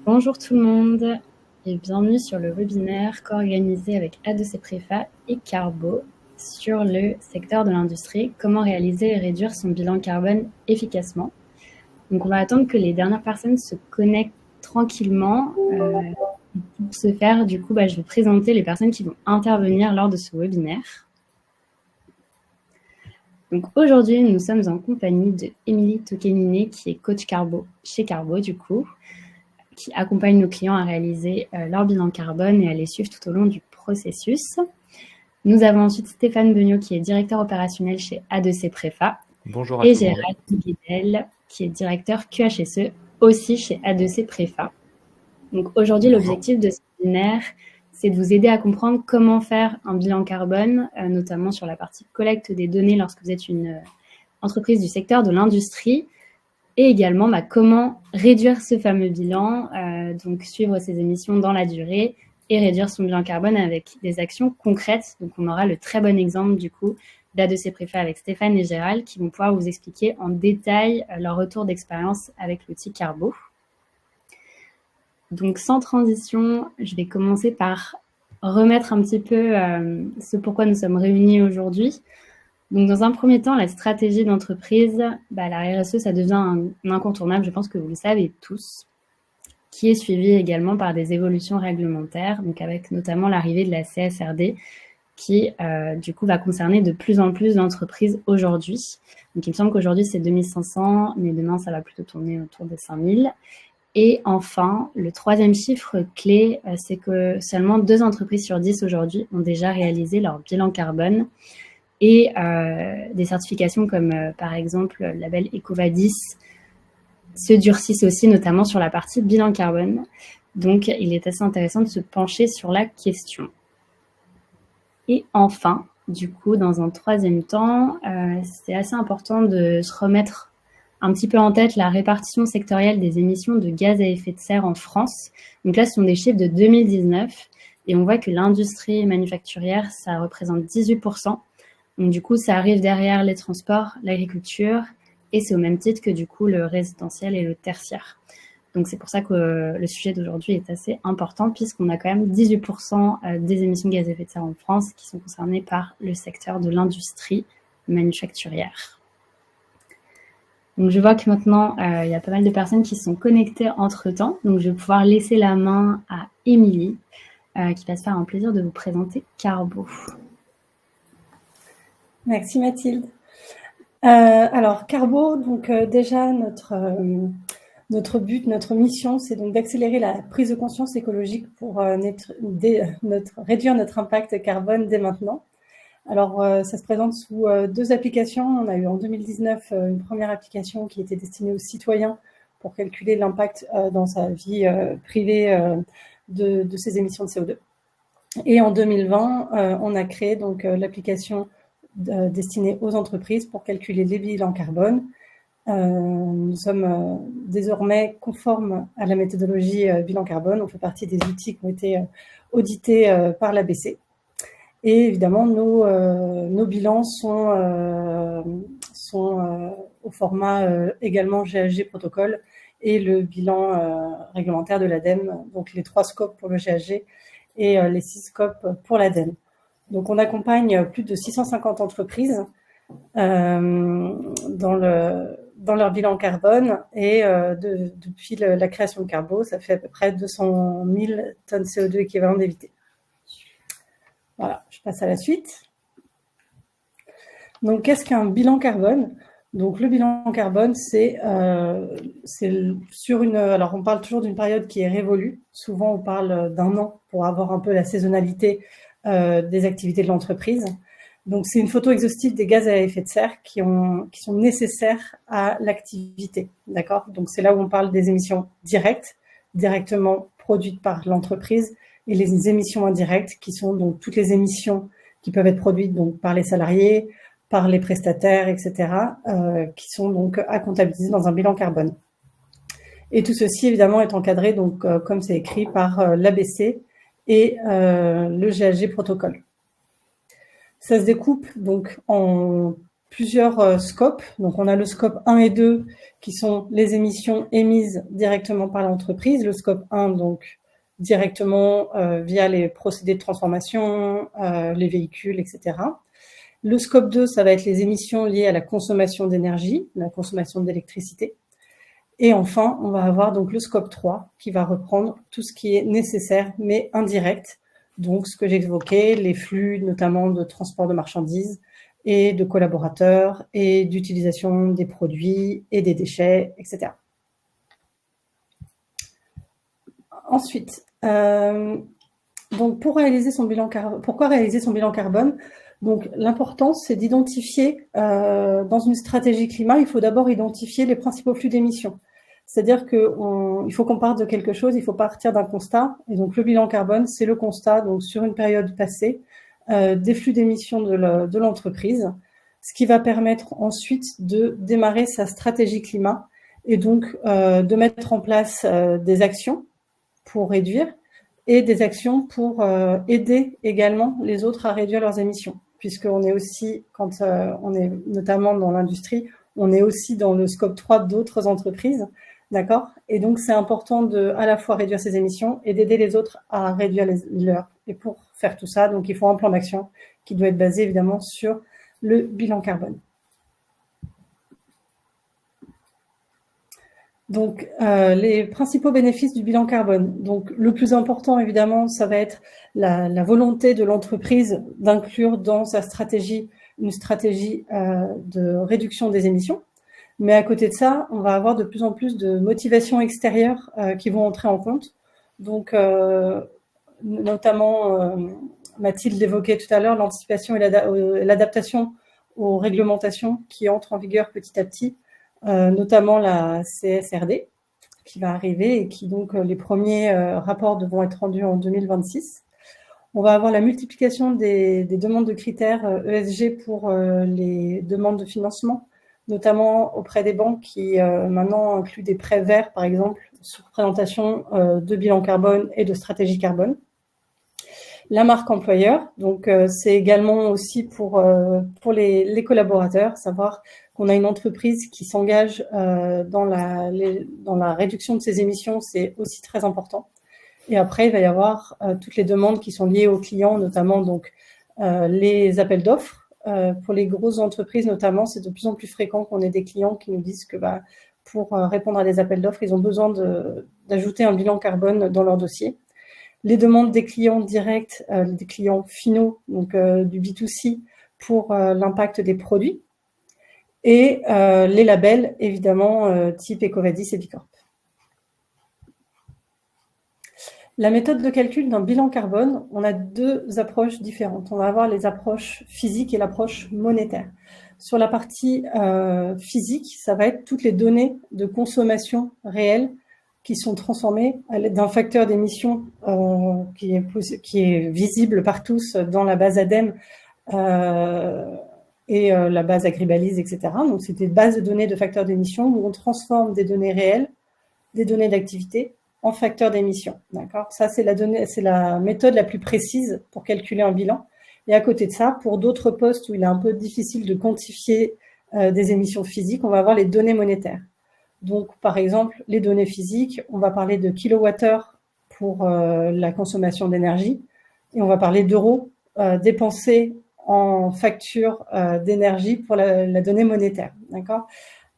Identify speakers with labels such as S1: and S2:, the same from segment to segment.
S1: Bonjour tout le monde et bienvenue sur le webinaire co-organisé avec A2C Préfa et Carbo sur le secteur de l'industrie, comment réaliser et réduire son bilan carbone efficacement. Donc on va attendre que les dernières personnes se connectent tranquillement. Pour ce faire, du coup, je vais présenter les personnes qui vont intervenir lors de ce webinaire. Donc aujourd'hui, nous sommes en compagnie de Émilie Tokenine, qui est coach Carbo chez Carbo du coup, qui accompagne nos clients à réaliser leur bilan carbone et à les suivre tout au long du processus. Nous avons ensuite Stéphane Beugnot, qui est directeur opérationnel chez A2C Préfa.
S2: Bonjour à
S1: Et
S2: tout le monde.
S1: Gérald Guidel, qui est directeur QHSE, aussi chez A2C Préfa. Donc aujourd'hui, l'objectif de ce webinaire, c'est de vous aider à comprendre comment faire un bilan carbone, notamment sur la partie collecte des données lorsque vous êtes une entreprise du secteur de l'industrie, et également comment réduire ce fameux bilan, donc suivre ses émissions dans la durée et réduire son bilan carbone avec des actions concrètes. Donc on aura le très bon exemple du coup d'A2C Préfa avec Stéphane et Gérald qui vont pouvoir vous expliquer en détail leur retour d'expérience avec l'outil Carbo. Donc sans transition, je vais commencer par remettre un petit peu ce pourquoi nous sommes réunis aujourd'hui. Donc, dans un premier temps, la stratégie d'entreprise, la RSE, ça devient un incontournable, je pense que vous le savez tous, qui est suivi également par des évolutions réglementaires, donc avec notamment l'arrivée de la CSRD, qui du coup va concerner de plus en plus d'entreprises aujourd'hui. Donc, il me semble qu'aujourd'hui, c'est 2500, mais demain, ça va plutôt tourner autour de 5000. Et enfin, le troisième chiffre clé, c'est que seulement 2 entreprises sur 10 aujourd'hui ont déjà réalisé leur bilan carbone. Et des certifications comme par exemple le label EcoVadis se durcissent aussi, notamment sur la partie bilan carbone. Donc, il est assez intéressant de se pencher sur la question. Et enfin, du coup, dans un troisième temps, c'est assez important de se remettre un petit peu en tête la répartition sectorielle des émissions de gaz à effet de serre en France. Donc là, ce sont des chiffres de 2019 et on voit que l'industrie manufacturière, ça représente 18%. Donc du coup, ça arrive derrière les transports, l'agriculture, et c'est au même titre que du coup le résidentiel et le tertiaire. Donc c'est pour ça que le sujet d'aujourd'hui est assez important, puisqu'on a quand même 18% des émissions de gaz à effet de serre en France qui sont concernées par le secteur de l'industrie manufacturière. Donc je vois que maintenant, il y a pas mal de personnes qui sont connectées entre-temps, donc je vais pouvoir laisser la main à Émilie, qui va se faire un plaisir de vous présenter Carbo.
S3: Merci Mathilde. Alors Carbo, donc déjà notre but, notre mission, c'est donc d'accélérer la prise de conscience écologique pour réduire notre impact carbone dès maintenant. Alors ça se présente sous 2 applications. On a eu en 2019 une première application qui était destinée aux citoyens pour calculer l'impact dans sa vie privée de ses émissions de CO2. Et en 2020, on a créé donc l'application destinée aux entreprises pour calculer les bilans carbone. Nous sommes désormais conformes à la méthodologie bilan carbone. On fait partie des outils qui ont été audités par l'ABC. Et évidemment, nos bilans sont au format également GHG protocole et le bilan réglementaire de l'ADEME, donc les 3 scopes pour le GHG et les 6 scopes pour l'ADEME. Donc on accompagne plus de 650 entreprises dans leur bilan carbone et depuis la création de Carbo, ça fait à peu près 200 000 tonnes CO2 équivalent d'évité. Voilà, je passe à la suite. Donc qu'est-ce qu'un bilan carbone ? Donc le bilan carbone, c'est sur une... Alors on parle toujours d'une période qui est révolue. Souvent on parle d'un an pour avoir un peu la saisonnalité des activités de l'entreprise. Donc c'est une photo exhaustive des gaz à effet de serre qui sont nécessaires à l'activité. D'accord ? Donc c'est là où on parle des émissions directement produites par l'entreprise, et les émissions indirectes qui sont donc toutes les émissions qui peuvent être produites donc par les salariés, par les prestataires, etc., qui sont donc à comptabiliser dans un bilan carbone. Et tout ceci, évidemment, est encadré, donc, comme c'est écrit, par l'ABC et le GHG protocole. Ça se découpe donc en plusieurs scopes. Donc, on a le scope 1 et 2 qui sont les émissions émises directement par l'entreprise. Le scope 1, donc, directement via les procédés de transformation, les véhicules, etc. Le scope 2, ça va être les émissions liées à la consommation d'énergie, la consommation d'électricité. Et enfin, on va avoir donc le scope 3 qui va reprendre tout ce qui est nécessaire mais indirect. Donc, ce que j'évoquais, les flux notamment de transport de marchandises et de collaborateurs et d'utilisation des produits et des déchets, etc. Ensuite, donc pourquoi réaliser son bilan carbone? Donc, l'important, c'est d'identifier, dans une stratégie climat, il faut d'abord identifier les principaux flux d'émissions. C'est-à-dire qu'il faut qu'on parte de quelque chose, il faut partir d'un constat. Et donc, le bilan carbone, c'est le constat, donc sur une période passée, des flux d'émissions de l'entreprise, ce qui va permettre ensuite de démarrer sa stratégie climat et donc de mettre en place des actions pour réduire et des actions pour aider également les autres à réduire leurs émissions. Puisqu'on est aussi, quand on est notamment dans l'industrie, on est aussi dans le scope 3 d'autres entreprises, d'accord? Et donc, c'est important de à la fois réduire ses émissions et d'aider les autres à réduire les leurs. Et pour faire tout ça, donc il faut un plan d'action qui doit être basé évidemment sur le bilan carbone. Donc, les principaux bénéfices du bilan carbone. Donc, le plus important, évidemment, ça va être la volonté de l'entreprise d'inclure dans sa stratégie une stratégie de réduction des émissions. Mais à côté de ça, on va avoir de plus en plus de motivations extérieures qui vont entrer en compte. Donc, notamment, Mathilde l'évoquait tout à l'heure, l'anticipation et l'adaptation aux réglementations qui entrent en vigueur petit à petit, notamment la CSRD qui va arriver et qui donc les premiers rapports devront être rendus en 2026. On va avoir la multiplication des demandes de critères ESG pour les demandes de financement, notamment auprès des banques qui maintenant incluent des prêts verts, par exemple, sur présentation de bilan carbone et de stratégie carbone. La marque employeur, donc c'est également aussi pour les collaborateurs, savoir qu'on a une entreprise qui s'engage dans la réduction de ses émissions, c'est aussi très important. Et après, il va y avoir toutes les demandes qui sont liées aux clients, notamment donc les appels d'offres. Pour les grosses entreprises notamment, c'est de plus en plus fréquent qu'on ait des clients qui nous disent que pour répondre à des appels d'offres, ils ont besoin d'ajouter un bilan carbone dans leur dossier. Les demandes des clients directs, des clients finaux, donc du B2C, pour l'impact des produits. Et les labels, évidemment, type EcoVadis et Bicorp. La méthode de calcul d'un bilan carbone, on a deux approches différentes. On va avoir les approches physiques et l'approche monétaire. Sur la partie physique, ça va être toutes les données de consommation réelle qui sont transformées à l'aide d'un facteur d'émission qui est visible par tous dans la base ADEME et la base Agribalise, etc. Donc, c'est des bases de données de facteurs d'émission où on transforme des données réelles, des données d'activité, en facteurs d'émission. D'accord ? Ça, c'est la méthode la plus précise pour calculer un bilan. Et à côté de ça, pour d'autres postes où il est un peu difficile de quantifier des émissions physiques, on va avoir les données monétaires. Donc, par exemple, les données physiques, on va parler de kilowattheures pour la consommation d'énergie et on va parler d'euros dépensés en facture d'énergie pour la donnée monétaire. D'accord ?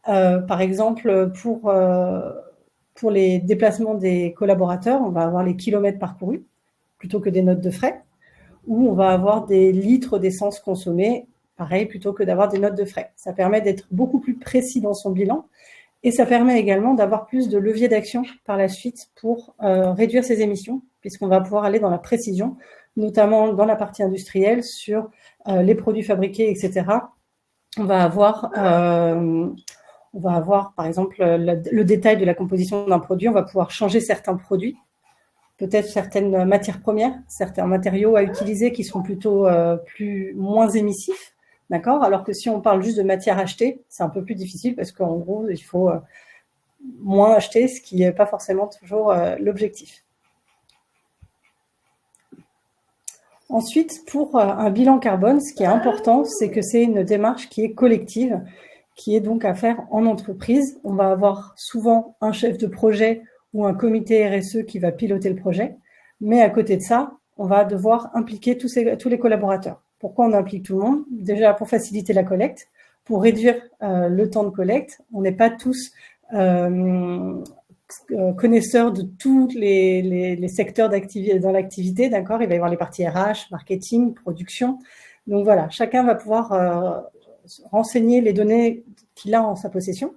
S3: Par exemple, pour les déplacements des collaborateurs, on va avoir les kilomètres parcourus plutôt que des notes de frais, ou on va avoir des litres d'essence consommés, pareil, plutôt que d'avoir des notes de frais. Ça permet d'être beaucoup plus précis dans son bilan et ça permet également d'avoir plus de leviers d'action par la suite pour réduire ses émissions, puisqu'on va pouvoir aller dans la précision, notamment dans la partie industrielle, sur les produits fabriqués, etc. On va avoir, par exemple, le détail de la composition d'un produit. On va pouvoir changer certains produits, peut-être certaines matières premières, certains matériaux à utiliser qui sont plutôt moins émissifs, d'accord ? Alors que si on parle juste de matière achetée, c'est un peu plus difficile parce qu'en gros, il faut moins acheter, ce qui n'est pas forcément toujours l'objectif. Ensuite, pour un bilan carbone, ce qui est important, c'est que c'est une démarche qui est collective, qui est donc à faire en entreprise. On va avoir souvent un chef de projet ou un comité RSE qui va piloter le projet, mais à côté de ça, on va devoir impliquer tous les collaborateurs. Pourquoi on implique tout le monde? Déjà pour faciliter la collecte, pour réduire le temps de collecte. On n'est pas tous connaisseurs de tous les secteurs d'activité dans l'activité, d'accord. Il va y avoir les parties RH, marketing, production. Donc voilà, chacun va pouvoir renseigner les données qu'il a en sa possession.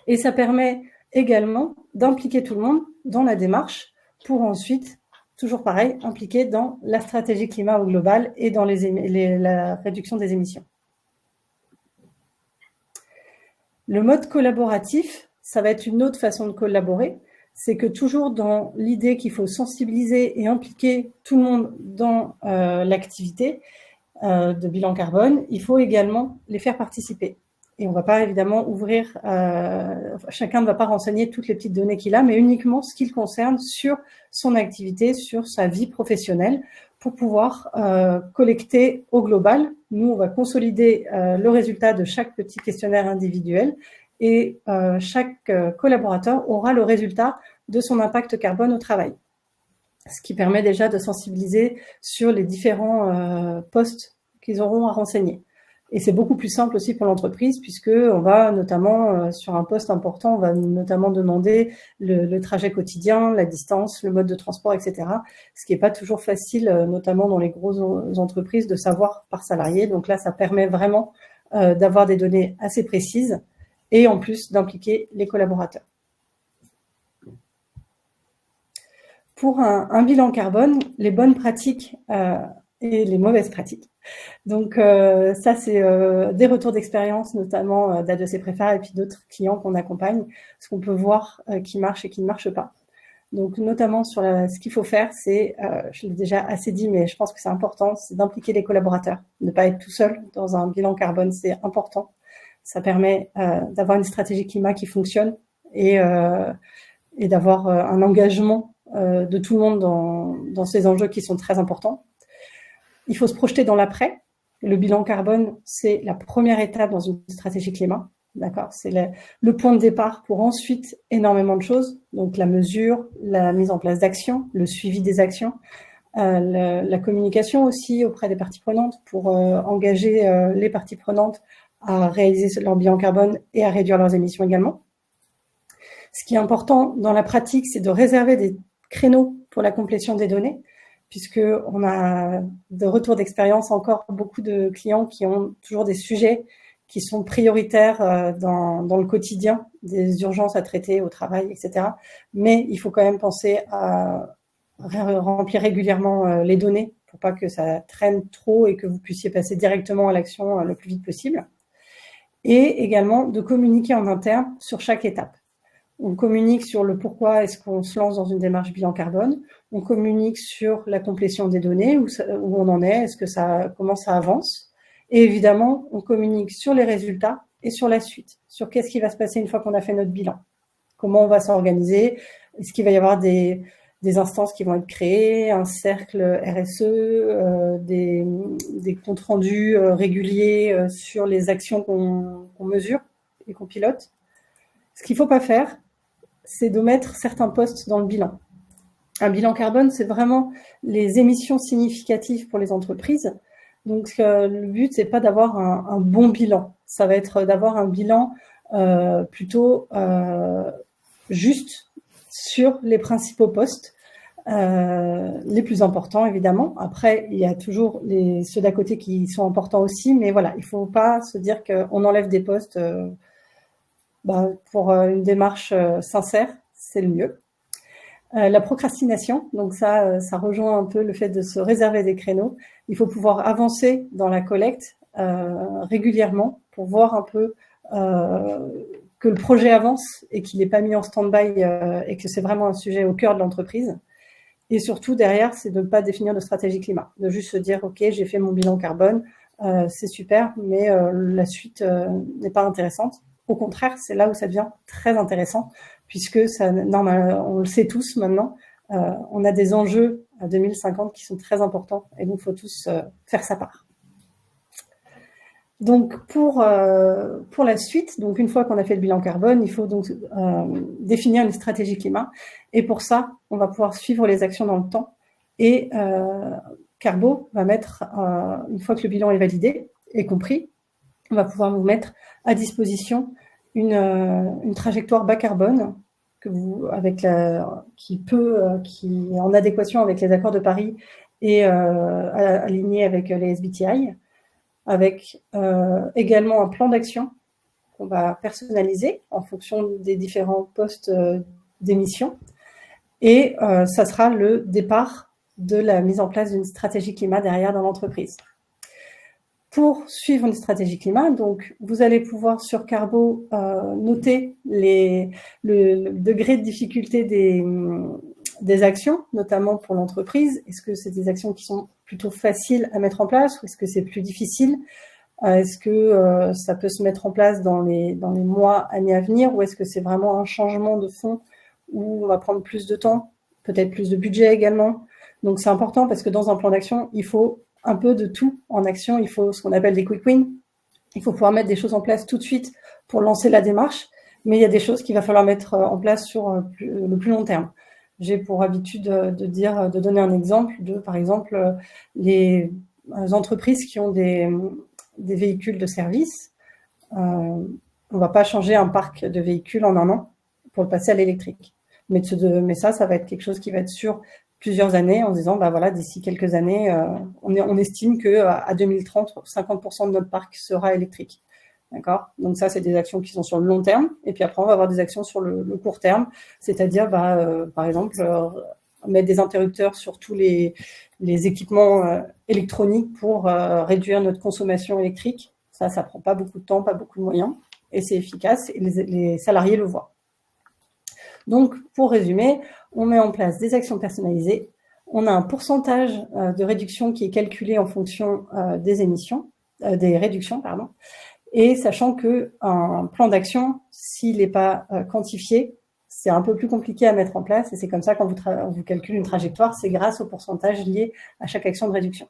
S3: Et ça permet également d'impliquer tout le monde dans la démarche pour ensuite, toujours pareil, impliquer dans la stratégie climat au global et dans la réduction des émissions. Le mode collaboratif, ça va être une autre façon de collaborer. C'est que toujours dans l'idée qu'il faut sensibiliser et impliquer tout le monde dans l'activité de bilan carbone, il faut également les faire participer. Et on ne va pas évidemment ouvrir, chacun ne va pas renseigner toutes les petites données qu'il a, mais uniquement ce qui le concerne sur son activité, sur sa vie professionnelle, pour pouvoir collecter au global. Nous, on va consolider le résultat de chaque petit questionnaire individuel et chaque collaborateur aura le résultat de son impact carbone au travail. Ce qui permet déjà de sensibiliser sur les différents postes qu'ils auront à renseigner. Et c'est beaucoup plus simple aussi pour l'entreprise puisque on va notamment sur un poste important, on va notamment demander le trajet quotidien, la distance, le mode de transport, etc. Ce qui n'est pas toujours facile, notamment dans les grosses entreprises, de savoir par salarié. Donc là, ça permet vraiment d'avoir des données assez précises et en plus d'impliquer les collaborateurs. Pour un bilan carbone, les bonnes pratiques et les mauvaises pratiques. Donc ça, c'est des retours d'expérience, notamment d'ADEC Préfère et puis d'autres clients qu'on accompagne, ce qu'on peut voir qui marche et qui ne marche pas. Donc notamment sur ce qu'il faut faire, c'est, je l'ai déjà assez dit, mais je pense que c'est important, c'est d'impliquer les collaborateurs, ne pas être tout seul dans un bilan carbone, c'est important. Ça permet d'avoir une stratégie climat qui fonctionne et d'avoir un engagement de tout le monde dans ces enjeux qui sont très importants. Il faut se projeter dans l'après. Le bilan carbone, c'est la première étape dans une stratégie climat. D'accord, c'est le point de départ pour ensuite énormément de choses. Donc la mesure, la mise en place d'actions, le suivi des actions, la communication aussi auprès des parties prenantes pour engager les parties prenantes à réaliser leur bilan carbone et à réduire leurs émissions également. Ce qui est important dans la pratique, c'est de réserver des créneaux pour la complétion des données, puisqu'on a de retours d'expérience encore beaucoup de clients qui ont toujours des sujets qui sont prioritaires dans le quotidien, des urgences à traiter au travail, etc. Mais il faut quand même penser à remplir régulièrement les données pour pas que ça traîne trop et que vous puissiez passer directement à l'action le plus vite possible. Et également de communiquer en interne sur chaque étape. On communique sur le pourquoi est-ce qu'on se lance dans une démarche bilan carbone. On communique sur la complétion des données, où on en est, comment ça avance. Et évidemment, on communique sur les résultats et sur la suite, sur qu'est-ce qui va se passer une fois qu'on a fait notre bilan. Comment on va s'organiser. Est-ce qu'il va y avoir des instances qui vont être créées, un cercle RSE, des comptes rendus réguliers sur les actions qu'on mesure et qu'on pilote. Ce qu'il ne faut pas faire, c'est d'omettre certains postes dans le bilan. Un bilan carbone, c'est vraiment les émissions significatives pour les entreprises. Donc, le but, c'est pas d'avoir un bon bilan. Ça va être d'avoir un bilan plutôt juste sur les principaux postes, les plus importants, évidemment. Après, il y a toujours ceux d'à côté qui sont importants aussi, mais voilà, il faut pas se dire qu'on enlève des postes pour une démarche sincère, c'est le mieux. La procrastination, donc ça rejoint un peu le fait de se réserver des créneaux. Il faut pouvoir avancer dans la collecte régulièrement pour voir un peu que le projet avance et qu'il n'est pas mis en stand-by et que c'est vraiment un sujet au cœur de l'entreprise. Et surtout, derrière, c'est de ne pas définir de stratégie climat, de juste se dire « Ok, j'ai fait mon bilan carbone, c'est super, mais la suite n'est pas intéressante ». Au contraire, c'est là où ça devient très intéressant, puisque on le sait tous maintenant, on a des enjeux à 2050 qui sont très importants et donc il faut tous faire sa part. Donc pour la suite, donc une fois qu'on a fait le bilan carbone, il faut donc définir une stratégie climat et pour ça, on va pouvoir suivre les actions dans le temps et Carbo va mettre, une fois que le bilan est validé et compris, on va pouvoir vous mettre à disposition une trajectoire bas carbone qui est en adéquation avec les accords de Paris et alignée avec les SBTI, avec également un plan d'action qu'on va personnaliser en fonction des différents postes d'émission. Et ça sera le départ de la mise en place d'une stratégie climat derrière dans l'entreprise. Pour suivre une stratégie climat, donc vous allez pouvoir sur Carbo noter le degré de difficulté des actions, notamment pour l'entreprise. Est-ce que c'est des actions qui sont plutôt faciles à mettre en place ou est-ce que c'est plus difficile? Est-ce que ça peut se mettre en place dans les mois, années à venir ou est-ce que c'est vraiment un changement de fond où on va prendre plus de temps, peut-être plus de budget également? Donc c'est important parce que dans un plan d'action, il faut un peu de tout en action. Il faut ce qu'on appelle des quick wins. Il faut pouvoir mettre des choses en place tout de suite pour lancer la démarche, mais il y a des choses qu'il va falloir mettre en place sur le plus long terme. J'ai pour habitude de donner un exemple de, par exemple, les entreprises qui ont des véhicules de service. On va pas changer un parc de véhicules en un an pour le passer à l'électrique. Mais ça va être quelque chose qui va être sur plusieurs années en se disant, bah voilà, d'ici quelques années, on estime que à 2030, 50% de notre parc sera électrique. D'accord? Donc ça, c'est des actions qui sont sur le long terme. Et puis après, on va avoir des actions sur le court terme, c'est-à-dire, par exemple, mettre des interrupteurs sur tous les équipements électroniques pour réduire notre consommation électrique. Ça prend pas beaucoup de temps, pas beaucoup de moyens, et c'est efficace, et les salariés le voient. Donc, pour résumer, on met en place des actions personnalisées. On a un pourcentage de réduction qui est calculé en fonction des émissions, des réductions, pardon. Et sachant que un plan d'action, s'il n'est pas quantifié, c'est un peu plus compliqué à mettre en place. Et c'est comme ça quand vous calculez une trajectoire, c'est grâce au pourcentage lié à chaque action de réduction.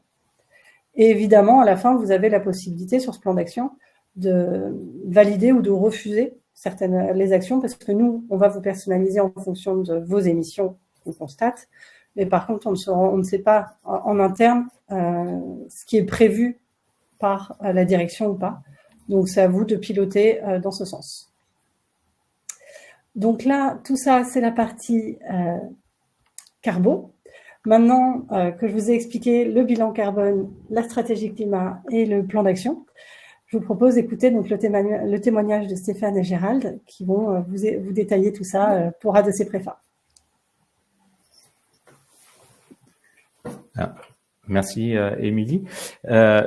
S3: Et évidemment, à la fin, vous avez la possibilité sur ce plan d'action de valider ou de refuser les actions, parce que nous, on va vous personnaliser en fonction de vos émissions qu'on constate, mais par contre, on ne sait pas en interne ce qui est prévu par la direction ou pas. Donc, c'est à vous de piloter dans ce sens. Donc là, tout ça, c'est la partie Carbo. Maintenant que je vous ai expliqué le bilan carbone, la stratégie climat et le plan d'action, je vous propose d'écouter donc le témoignage de Stéphane et Gérald qui vont vous détailler tout ça pour ADC Préfa.
S2: Merci Émilie.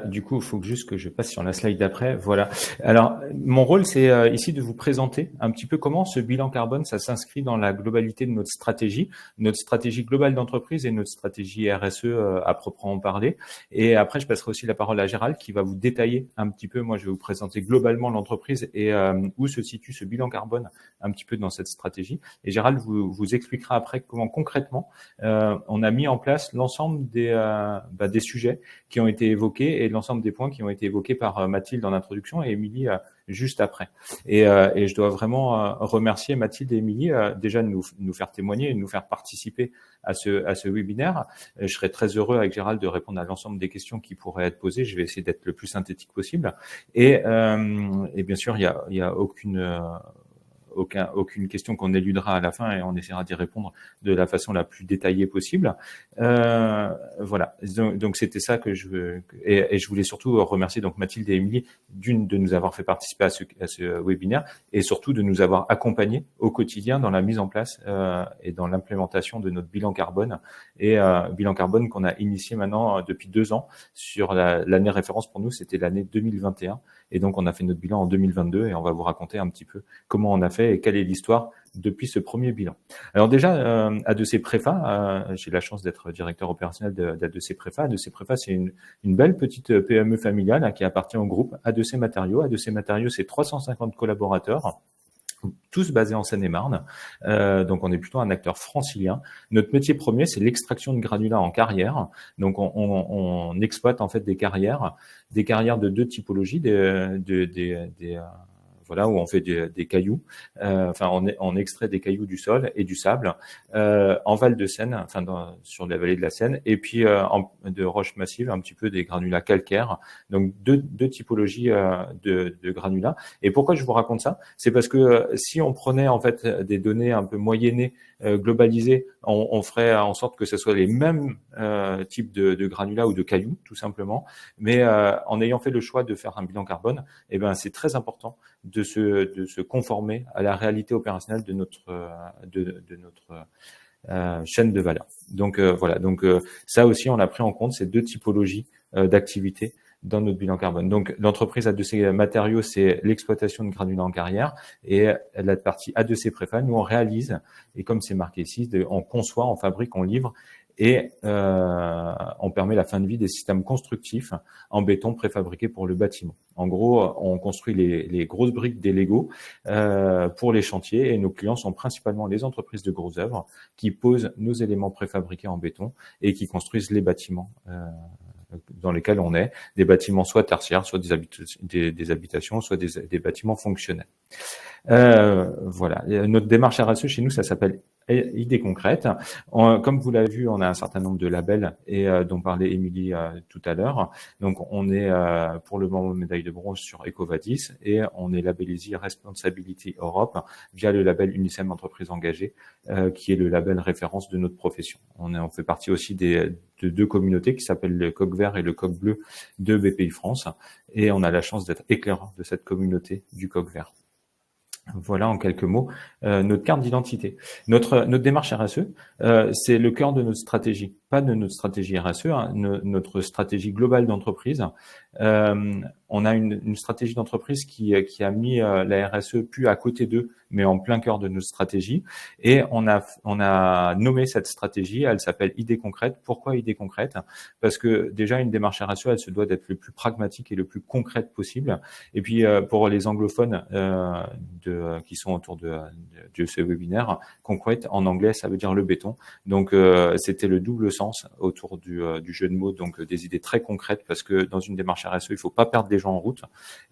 S2: Du coup, il faut juste que je passe sur la slide d'après. Voilà. Alors, mon rôle, c'est ici de vous présenter un petit peu comment ce bilan carbone, ça s'inscrit dans la globalité de notre stratégie globale d'entreprise et notre stratégie RSE à proprement parler. Et après, je passerai aussi la parole à Gérald qui va vous détailler un petit peu. Moi, je vais vous présenter globalement l'entreprise et où se situe ce bilan carbone un petit peu dans cette stratégie. Et Gérald vous expliquera après comment concrètement on a mis en place l'ensemble des sujets qui ont été évoqués et l'ensemble des points qui ont été évoqués par Mathilde en introduction et Émilie juste après. Et je dois vraiment remercier Mathilde et Émilie déjà de nous faire témoigner et de nous faire participer à ce webinaire. Je serais très heureux avec Gérald de répondre à l'ensemble des questions qui pourraient être posées. Je vais essayer d'être le plus synthétique possible. Et bien sûr, il y a aucune question qu'on éludera à la fin et on essaiera d'y répondre de la façon la plus détaillée possible. Voilà. Donc c'était ça que et je voulais surtout remercier donc Mathilde et Émilie de nous avoir fait participer à ce webinaire et surtout de nous avoir accompagnés au quotidien dans la mise en place et dans l'implémentation de notre bilan carbone bilan carbone qu'on a initié maintenant depuis 2 ans sur l'année référence pour nous, c'était l'année 2021 et donc on a fait notre bilan en 2022 et on va vous raconter un petit peu comment on a fait et quelle est l'histoire depuis ce premier bilan. Alors déjà, ADC Préfa, j'ai la chance d'être directeur opérationnel d'ADC Préfa. ADC Préfa, c'est une belle petite PME familiale qui appartient au groupe ADC Matériaux. ADC Matériaux, c'est 350 collaborateurs. tous basés en Seine-et-Marne. Donc, on est plutôt un acteur francilien. Notre métier premier, c'est l'extraction de granulats en carrière. Donc, on exploite en fait des carrières de deux typologies, voilà, où on fait des cailloux. Enfin, on extrait des cailloux du sol et du sable en Val de Seine, enfin sur la vallée de la Seine, et puis de roches massives, un petit peu des granulats calcaires. Donc deux typologies de granulats. Et pourquoi je vous raconte ça? C'est parce que si on prenait en fait des données un peu moyennées, globalisées, on ferait en sorte que ce soit les mêmes types de granulats ou de cailloux, tout simplement. Mais en ayant fait le choix de faire un bilan carbone, eh ben c'est très important de se conformer à la réalité opérationnelle de notre chaîne de valeur. Donc voilà, donc ça aussi on a pris en compte ces deux typologies d'activités dans notre bilan carbone. Donc l'entreprise A2C matériaux, c'est l'exploitation de granulats en carrière, et la partie A2C préfa, nous on réalise, et comme c'est marqué ici, on conçoit, on fabrique, on livre, et on permet la fin de vie des systèmes constructifs en béton préfabriqués pour le bâtiment. En gros, on construit les grosses briques des Lego pour les chantiers, et nos clients sont principalement les entreprises de grosses œuvres qui posent nos éléments préfabriqués en béton et qui construisent les bâtiments dans lesquels on est, des bâtiments soit tertiaires, soit des habitations, soit des bâtiments fonctionnels. Voilà. Notre démarche RSE chez nous, ça s'appelle Idées concrètes. Comme vous l'avez vu, on a un certain nombre de labels et dont parlait Émilie tout à l'heure. Donc, on est pour le moment médaille de bronze sur EcoVadis, et on est labellisé Responsibility Europe via le label UNICEM Entreprise Engagée, qui est le label référence de notre profession. On fait partie aussi de deux communautés qui s'appellent le Coq Vert et le Coq Bleu de BPI France, et on a la chance d'être éclairant de cette communauté du Coq Vert. Voilà en quelques mots notre carte d'identité. Notre démarche RSE, c'est le cœur de notre stratégie, pas de notre stratégie RSE, hein, notre stratégie globale d'entreprise. On a une stratégie d'entreprise qui a mis la RSE plus à côté d'eux, mais en plein cœur de notre stratégie. Et on a nommé cette stratégie, elle s'appelle Idées concrètes. Pourquoi Idées concrètes? Parce que déjà, une démarche RSE, elle se doit d'être le plus pragmatique et le plus concrète possible. Et puis, pour les anglophones qui sont autour de ce webinaire, concrète, en anglais, ça veut dire le béton. Donc, c'était le double sens autour du jeu de mots, donc des idées très concrètes, parce que dans une démarche RSE, il faut pas perdre des gens en route,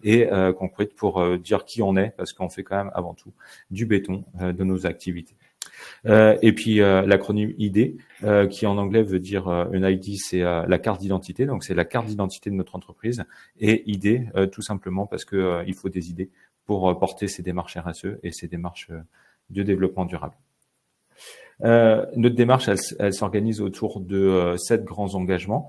S2: et concrète pour dire qui on est, parce qu'on fait quand même avant tout du béton de nos activités. Et puis l'acronyme ID, qui en anglais veut dire une ID, c'est la carte d'identité, donc c'est la carte d'identité de notre entreprise, et ID tout simplement parce que il faut des idées pour porter ces démarches RSE et ces démarches de développement durable. Notre démarche, elle s'organise autour de 7 grands engagements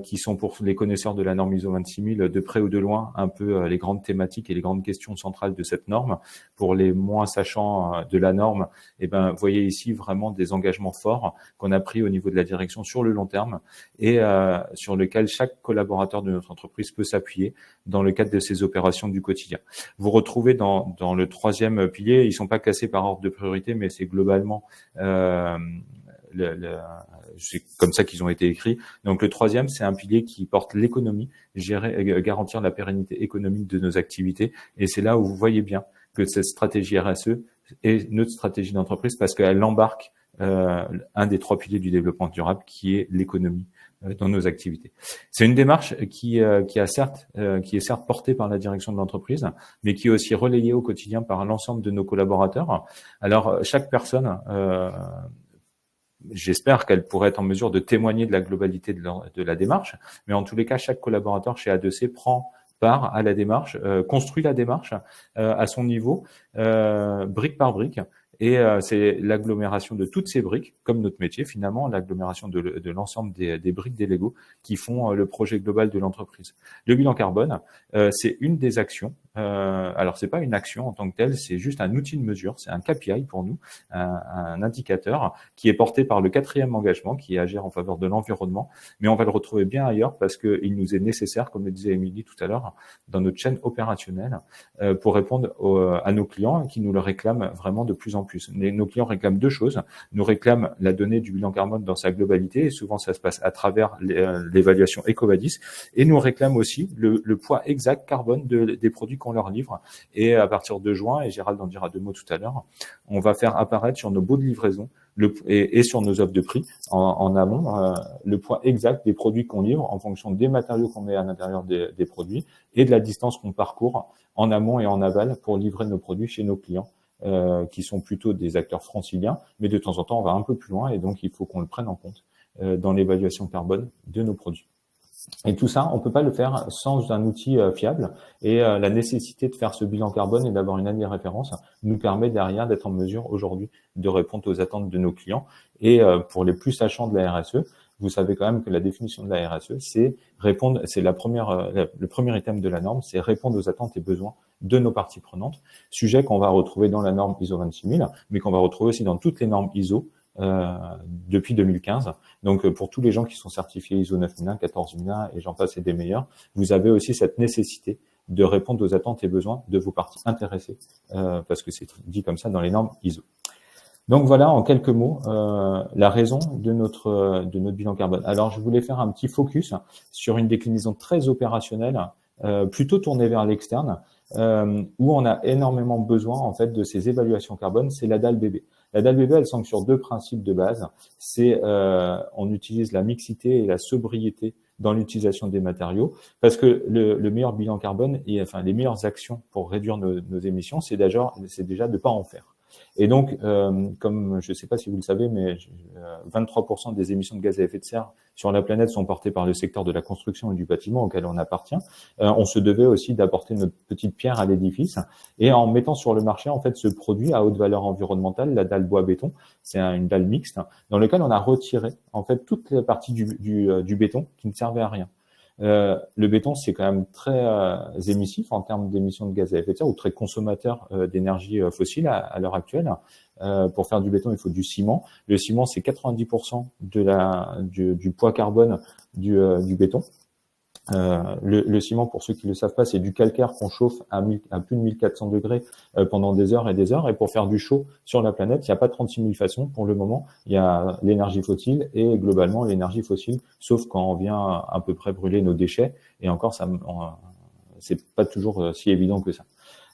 S2: qui sont, pour les connaisseurs de la norme ISO 26000, de près ou de loin un peu les grandes thématiques et les grandes questions centrales de cette norme. Pour les moins sachants de la norme, eh ben, vous voyez ici vraiment des engagements forts qu'on a pris au niveau de la direction sur le long terme, et sur lequel chaque collaborateur de notre entreprise peut s'appuyer dans le cadre de ses opérations du quotidien. Vous retrouvez dans le 3e pilier, ils sont pas classés par ordre de priorité, mais c'est globalement c'est comme ça qu'ils ont été écrits. Donc le 3e, c'est un pilier qui porte l'économie, garantir la pérennité économique de nos activités. Et c'est là où vous voyez bien que cette stratégie RSE est notre stratégie d'entreprise, parce qu'elle embarque un des 3 piliers du développement durable, qui est l'économie dans nos activités. C'est une démarche qui est certes portée par la direction de l'entreprise, mais qui est aussi relayée au quotidien par l'ensemble de nos collaborateurs. Alors chaque personne, j'espère qu'elle pourrait être en mesure de témoigner de la globalité de la démarche, mais en tous les cas, chaque collaborateur chez A2C prend part à la démarche, construit la démarche à son niveau, brique par brique. Et c'est l'agglomération de toutes ces briques, comme notre métier finalement, l'agglomération de l'ensemble des briques des Lego qui font le projet global de l'entreprise. Le bilan carbone, c'est une des actions. Alors c'est pas une action en tant que telle, c'est juste un outil de mesure, c'est un KPI pour nous, un indicateur qui est porté par le 4e engagement, qui est agir en faveur de l'environnement, mais on va le retrouver bien ailleurs parce qu'il nous est nécessaire, comme le disait Émilie tout à l'heure, dans notre chaîne opérationnelle pour répondre à nos clients qui nous le réclament vraiment de plus en plus. Nos clients réclament 2 choses, nous réclament la donnée du bilan carbone dans sa globalité, et souvent ça se passe à travers l'évaluation EcoVadis, et nous réclament aussi le poids exact carbone des produits qu'on leur livre. Et à partir de juin, et Gérald en dira 2 mots tout à l'heure, on va faire apparaître sur nos baux de livraison et sur nos offres de prix en amont le poids exact des produits qu'on livre en fonction des matériaux qu'on met à l'intérieur des produits et de la distance qu'on parcourt en amont et en aval pour livrer nos produits chez nos clients. Qui sont plutôt des acteurs franciliens, mais de temps en temps, on va un peu plus loin et donc il faut qu'on le prenne en compte dans l'évaluation carbone de nos produits. Et tout ça, on peut pas le faire sans un outil fiable et la nécessité de faire ce bilan carbone et d'avoir une année de référence nous permet derrière d'être en mesure aujourd'hui de répondre aux attentes de nos clients. Et pour les plus sachants de la RSE, vous savez quand même que la définition de la RSE, c'est répondre, c'est le premier item de la norme, c'est répondre aux attentes et besoins de nos parties prenantes. Sujet qu'on va retrouver dans la norme ISO 26000, mais qu'on va retrouver aussi dans toutes les normes ISO depuis 2015. Donc, pour tous les gens qui sont certifiés ISO 9001, 14001 et j'en passe et des meilleurs, vous avez aussi cette nécessité de répondre aux attentes et besoins de vos parties intéressées, parce que c'est dit comme ça dans les normes ISO. Donc voilà, en quelques mots, la raison de notre bilan carbone. Alors, je voulais faire un petit focus sur une déclinaison très opérationnelle, plutôt tournée vers l'externe, où on a énormément besoin en fait de ces évaluations carbone. C'est la DAL BB. La DAL BB, elle s'ancre sur 2 principes de base. C'est on utilise la mixité et la sobriété dans l'utilisation des matériaux, parce que le meilleur bilan carbone et enfin les meilleures actions pour réduire nos émissions, c'est déjà de pas en faire. Et donc, comme je ne sais pas si vous le savez, mais 23% des émissions de gaz à effet de serre sur la planète sont portées par le secteur de la construction et du bâtiment auquel on appartient. On se devait aussi d'apporter notre petite pierre à l'édifice. Et en mettant sur le marché, en fait, ce produit à haute valeur environnementale, la dalle bois-béton, c'est une dalle mixte, dans lequel on a retiré, en fait, toute la partie du béton qui ne servait à rien. Le béton, c'est quand même très émissif en termes d'émissions de gaz à effet de serre ou très consommateur d'énergie fossile à l'heure actuelle. Pour faire du béton, il faut du ciment. Le ciment, c'est 90% du poids carbone du béton. Le ciment, pour ceux qui ne le savent pas, c'est du calcaire qu'on chauffe à plus de 1400 degrés pendant des heures et des heures. Et pour faire du chaud sur la planète, il n'y a pas 36 000 façons pour le moment. Il y a l'énergie fossile et globalement l'énergie fossile, sauf quand on vient à peu près brûler nos déchets. Et encore, c'est pas toujours si évident que ça.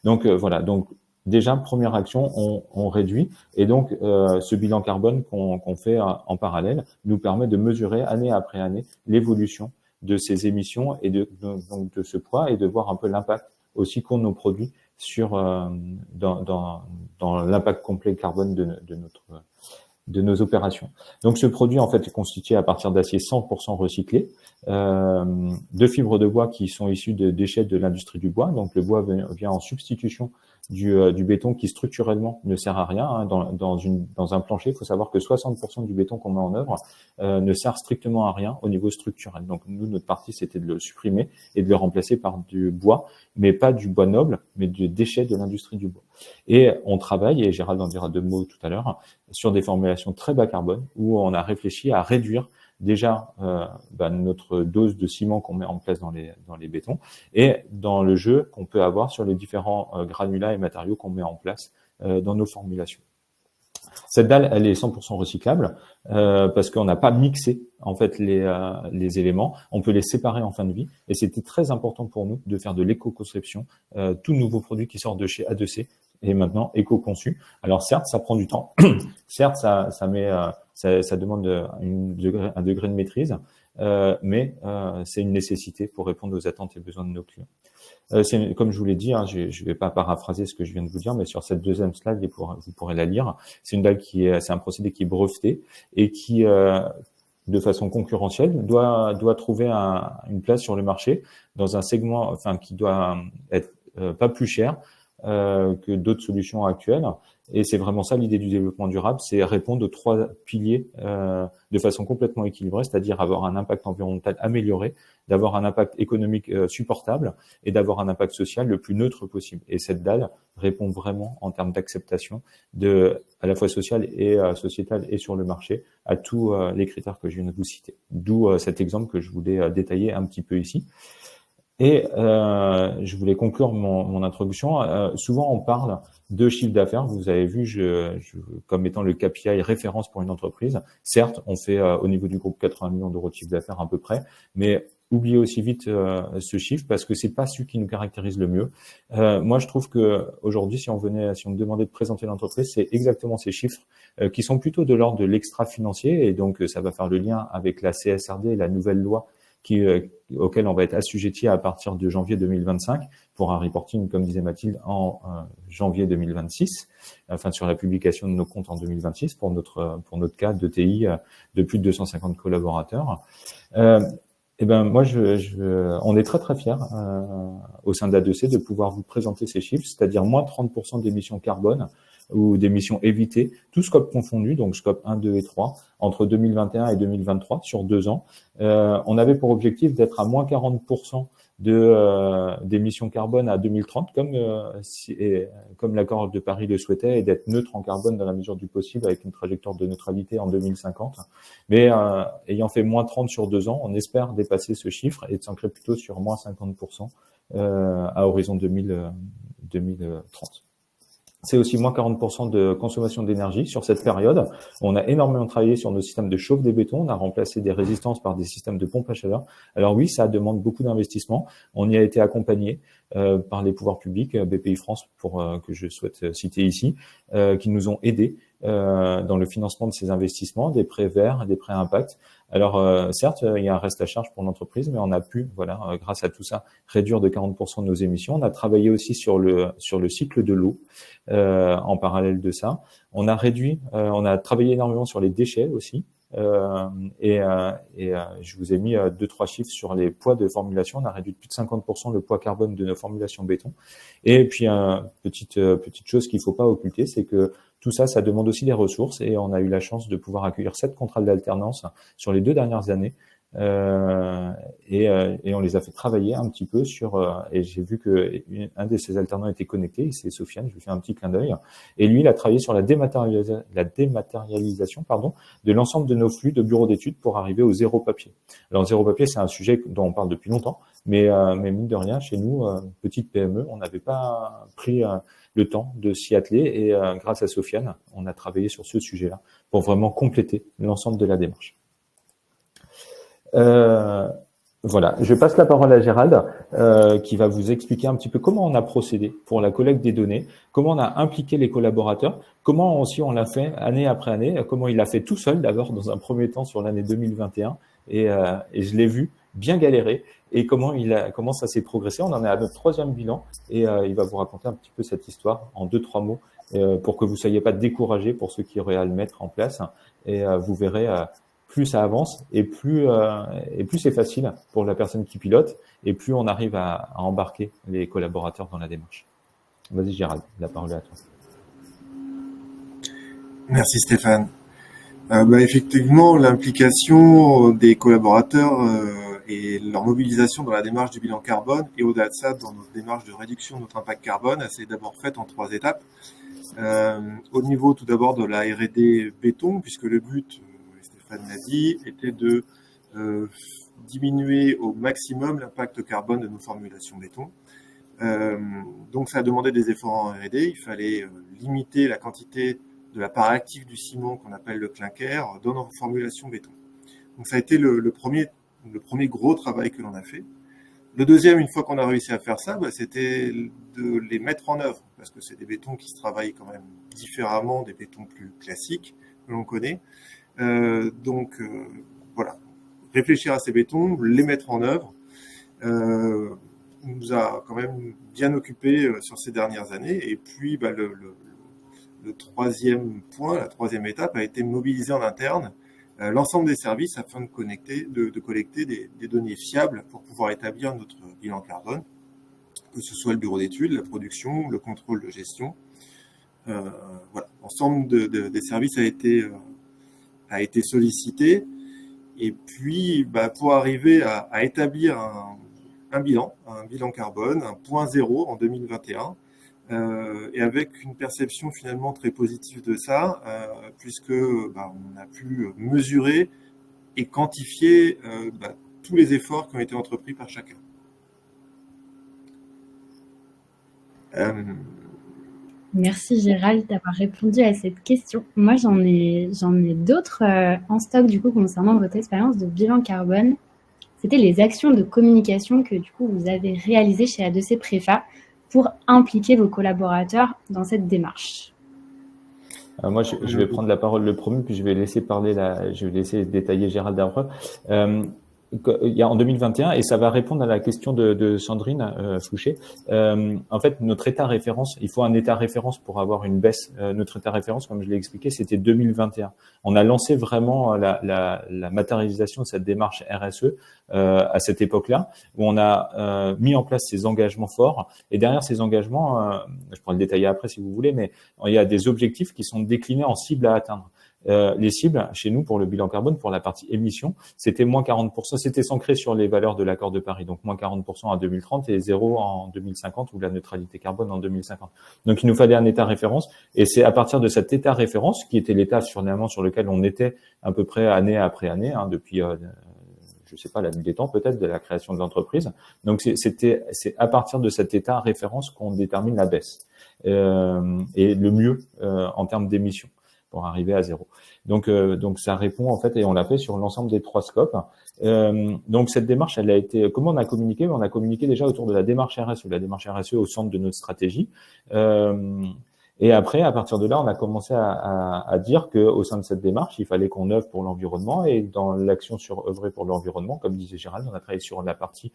S2: Donc voilà. Donc déjà, première action, on réduit. Et donc ce bilan carbone qu'on fait en parallèle nous permet de mesurer année après année l'évolution de ces émissions et donc de ce poids et de voir un peu l'impact aussi qu'ont nos produits sur dans l'impact complet carbone de nos opérations. Donc ce produit en fait est constitué à partir d'acier 100% recyclé, de fibres de bois qui sont issues de déchets de l'industrie du bois. Donc le bois vient en substitution du béton qui structurellement ne sert à rien. Hein. Dans un plancher, il faut savoir que 60% du béton qu'on met en œuvre ne sert strictement à rien au niveau structurel. Donc nous, notre partie, c'était de le supprimer et de le remplacer par du bois, mais pas du bois noble, mais des déchets de l'industrie du bois. Et on travaille, et Gérald en dira 2 mots tout à l'heure, sur des formulations très bas carbone où on a réfléchi à réduire déjà notre dose de ciment qu'on met en place dans les bétons et dans le jeu qu'on peut avoir sur les différents granulats et matériaux qu'on met en place dans nos formulations. Cette dalle, elle est 100% recyclable parce qu'on n'a pas mixé en fait les éléments. On peut les séparer en fin de vie et c'était très important pour nous de faire de l'éco-conception. Tout nouveau produit qui sort de chez A2C est maintenant éco-conçu. Alors certes, ça prend du temps. Certes, ça demande un degré de maîtrise, mais c'est une nécessité pour répondre aux attentes et besoins de nos clients. Comme je vous l'ai dit, hein, je vais pas paraphraser ce que je viens de vous dire, mais sur cette deuxième slide, vous pourrez la lire. C'est une dalle c'est un procédé qui est breveté et qui, de façon concurrentielle, doit trouver une place sur le marché dans un segment, enfin, qui doit être pas plus cher que d'autres solutions actuelles. Et c'est vraiment ça l'idée du développement durable, c'est répondre aux 3 piliers de façon complètement équilibrée, c'est-à-dire avoir un impact environnemental amélioré, d'avoir un impact économique supportable et d'avoir un impact social le plus neutre possible. Et cette dalle répond vraiment en termes d'acceptation à la fois sociale et sociétale et sur le marché à tous les critères que je viens de vous citer. D'où cet exemple que je voulais détailler un petit peu ici. Et je voulais conclure mon introduction. Souvent, on parle de chiffre d'affaires. Vous avez vu, comme étant le KPI référence pour une entreprise. Certes, on fait au niveau du groupe 80 millions d'euros de chiffre d'affaires à peu près, mais oublier aussi vite ce chiffre parce que c'est pas celui qui nous caractérise le mieux. Moi, je trouve que aujourd'hui, si on me demandait de présenter l'entreprise, c'est exactement ces chiffres qui sont plutôt de l'ordre de l'extra-financier et donc ça va faire le lien avec la CSRD, la nouvelle loi auquel on va être assujetti à partir de janvier 2025 pour un reporting, comme disait Mathilde, en janvier 2026, enfin sur la publication de nos comptes en 2026 pour notre cas d'ETI de plus de 250 collaborateurs. Eh ben moi, on est très très fiers au sein d'A2C de pouvoir vous présenter ces chiffres, c'est-à-dire moins 30% d'émissions carbone ou d'émissions évitées, tout scope confondu, donc scope 1, 2 et 3, entre 2021 et 2023 sur 2 ans. On avait pour objectif d'être à moins 40% d'émissions carbone à 2030, comme l'accord de Paris le souhaitait, et d'être neutre en carbone dans la mesure du possible avec une trajectoire de neutralité en 2050. Mais ayant fait moins 30 sur 2 ans, on espère dépasser ce chiffre et de s'ancrer plutôt sur moins 50% à horizon 2030. C'est aussi moins 40% de consommation d'énergie sur cette période. On a énormément travaillé sur nos systèmes de chauffe des bétons. On a remplacé des résistances par des systèmes de pompe à chaleur. Alors oui, ça demande beaucoup d'investissement. On y a été accompagné par les pouvoirs publics, BPI France, que je souhaite citer ici, qui nous ont aidés dans le financement de ces investissements, des prêts verts, des prêts impact. Alors certes, il y a un reste à charge pour l'entreprise, mais on a pu, grâce à tout ça, réduire de 40% nos émissions. On a travaillé aussi sur le cycle de l'eau en parallèle de ça. On a travaillé énormément sur les déchets aussi. Je vous ai mis 2-3 chiffres sur les poids de formulation. On a réduit de plus de 50% le poids carbone de nos formulations béton. Et puis petite chose qu'il faut pas occulter, c'est que tout ça, ça demande aussi des ressources et on a eu la chance de pouvoir accueillir 7 contrats d'alternance sur les 2 dernières années. Et on les a fait travailler un petit peu et j'ai vu que un de ces alternants était connecté, c'est Sofiane, je lui fais un petit clin d'œil, et lui il a travaillé sur la dématérialisation de l'ensemble de nos flux de bureaux d'études pour arriver au zéro papier. Alors zéro papier, c'est un sujet dont on parle depuis longtemps, mais mine de rien, chez nous, petite PME, on n'avait pas pris le temps de s'y atteler et grâce à Sofiane, on a travaillé sur ce sujet-là pour vraiment compléter l'ensemble de la démarche. Voilà, je passe la parole à Gérald qui va vous expliquer un petit peu comment on a procédé pour la collecte des données, comment on a impliqué les collaborateurs, comment aussi on l'a fait année après année, comment il l'a fait tout seul d'abord dans un premier temps sur l'année 2021 et je l'ai vu bien galérer et comment ça s'est progressé. On en est à notre 3e bilan et il va vous raconter un petit peu cette histoire en 2-3 mots pour que vous soyez pas découragés pour ceux qui auraient à le mettre en place et vous verrez plus ça avance et plus c'est facile pour la personne qui pilote et plus on arrive à embarquer les collaborateurs dans la démarche. Vas-y Gérald, la parole est à toi.
S4: Merci Stéphane. Effectivement, l'implication des collaborateurs et leur mobilisation dans la démarche du bilan carbone et au-delà de ça, dans notre démarche de réduction de notre impact carbone, elle s'est d'abord faite en 3 étapes. Au niveau tout d'abord de la R&D béton, puisque le but, Stéphane l'a dit, était de diminuer au maximum l'impact carbone de nos formulations béton. Donc ça a demandé des efforts en R&D. Il fallait limiter la quantité de la part active du ciment qu'on appelle le clinker dans nos formulations béton. Donc ça a été le premier gros travail que l'on a fait. Le deuxième, une fois qu'on a réussi à faire ça, c'était de les mettre en œuvre, parce que c'est des bétons qui se travaillent quand même différemment des bétons plus classiques que l'on connaît. Voilà, réfléchir à ces bétons, les mettre en œuvre, nous a quand même bien occupé sur ces dernières années. Et puis, le 3e point, la 3e étape a été mobiliser en interne l'ensemble des services afin de collecter des données fiables pour pouvoir établir notre bilan carbone, que ce soit le bureau d'études, la production, le contrôle de gestion. Voilà, l'ensemble des services a été sollicité. Et puis, pour arriver à établir un bilan carbone, un point zéro en 2021, et avec une perception finalement très positive de ça, puisque on a pu mesurer et quantifier tous les efforts qui ont été entrepris par chacun.
S1: Merci Gérald d'avoir répondu à cette question. Moi, j'en ai d'autres en stock du coup concernant votre expérience de bilan carbone. c'était les actions de communication que du coup vous avez réalisées chez A2C Préfa pour impliquer vos collaborateurs dans cette démarche.
S2: Moi, je vais prendre la parole le premier, puis je vais laisser parler je vais laisser détailler Gérald après. Il y a en 2021, et ça va répondre à la question de Sandrine Fouché. En fait, notre état référence, il faut un état référence pour avoir une baisse. Notre état référence, comme je l'ai expliqué, c'était 2021. On a lancé vraiment la matérialisation de cette démarche RSE à cette époque-là, où on a mis en place ces engagements forts. Et derrière ces engagements, je pourrais le détailler après si vous voulez, mais il y a des objectifs qui sont déclinés en cibles à atteindre. Les cibles, chez nous, pour le bilan carbone, pour la partie émission, c'était moins 40%. C'était centré sur les valeurs de l'accord de Paris, donc moins 40% en 2030 et 0 en 2050, ou la neutralité carbone en 2050. Donc, il nous fallait un état référence, et c'est à partir de cet état référence, qui était l'état finalement sur lequel on était à peu près année après année, depuis je sais pas, la nuit des temps peut-être, de la création de l'entreprise. Donc, c'est à partir de cet état référence qu'on détermine la baisse et le mieux en termes d'émissions, pour arriver à 0. Donc ça répond en fait, et on l'a fait sur l'ensemble des 3 scopes. Donc cette démarche, elle a été, comment on a communiqué? On a communiqué déjà autour de la démarche RSE, la démarche RSE au centre de notre stratégie. Et après, à partir de là, on a commencé à dire qu'au sein de cette démarche, il fallait qu'on œuvre pour l'environnement, et dans l'action sur œuvrer pour l'environnement, comme disait Gérald, on a travaillé sur la partie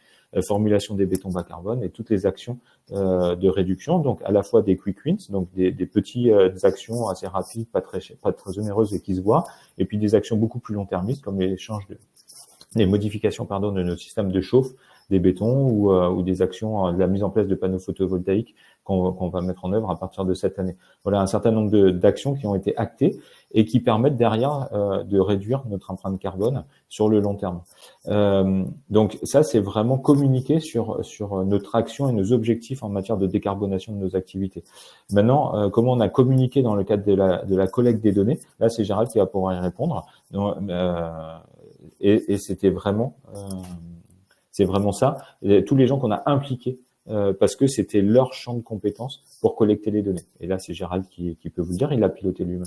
S2: formulation des bétons bas carbone et toutes les actions de réduction, donc à la fois des quick wins, donc des petites actions assez rapides, pas très onéreuses et qui se voient, et puis des actions beaucoup plus long-termistes comme les modifications de nos systèmes de chauffe, des bétons ou des actions de la mise en place de panneaux photovoltaïques qu'on va mettre en œuvre à partir de cette année. Voilà un certain nombre d'actions qui ont été actées et qui permettent derrière de réduire notre empreinte carbone sur le long terme. Donc ça, c'est vraiment communiquer sur notre action et nos objectifs en matière de décarbonation de nos activités. Maintenant, comment on a communiqué dans le cadre de la collecte des données? Là, c'est Gérald qui va pouvoir y répondre. Donc, et c'était vraiment c'est vraiment ça. Et tous les gens qu'on a impliqués parce que c'était leur champ de compétences pour collecter les données. Et là, c'est Gérald qui peut vous le dire, il l'a piloté lui-même.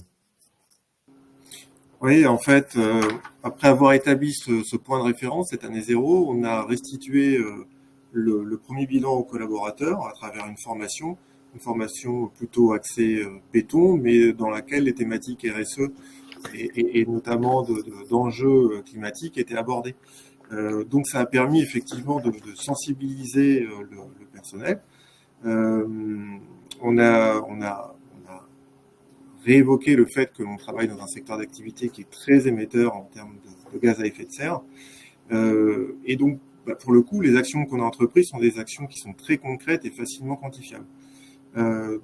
S4: Oui, en fait, après avoir établi ce point de référence, cette année 0, on a restitué le premier bilan aux collaborateurs à travers une formation plutôt axée béton, mais dans laquelle les thématiques RSE et notamment d'enjeux climatiques étaient abordés. Donc ça a permis effectivement de sensibiliser le personnel. On a réévoqué le fait que l'on travaille dans un secteur d'activité qui est très émetteur en termes de gaz à effet de serre. Et donc, pour le coup, les actions qu'on a entreprises sont des actions qui sont très concrètes et facilement quantifiables.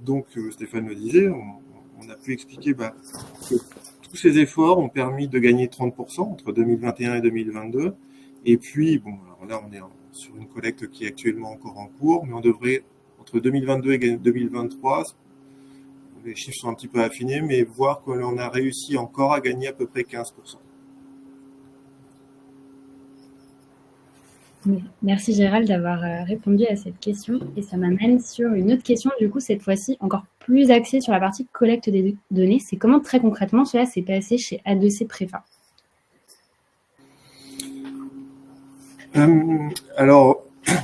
S4: Donc, Stéphane le disait, on a pu expliquer que tous ces efforts ont permis de gagner 30% entre 2021 et 2022. Et puis, bon, alors là, on est sur une collecte qui est actuellement encore en cours, mais on devrait, entre 2022 et 2023, les chiffres sont un petit peu affinés, mais voir que l'on a réussi encore à gagner à peu près 15%.
S1: Merci Gérald d'avoir répondu à cette question, et ça m'amène sur une autre question, du coup cette fois-ci encore plus axée sur la partie collecte des données. C'est comment très concrètement cela s'est passé chez A2C Préfa?
S4: Alors,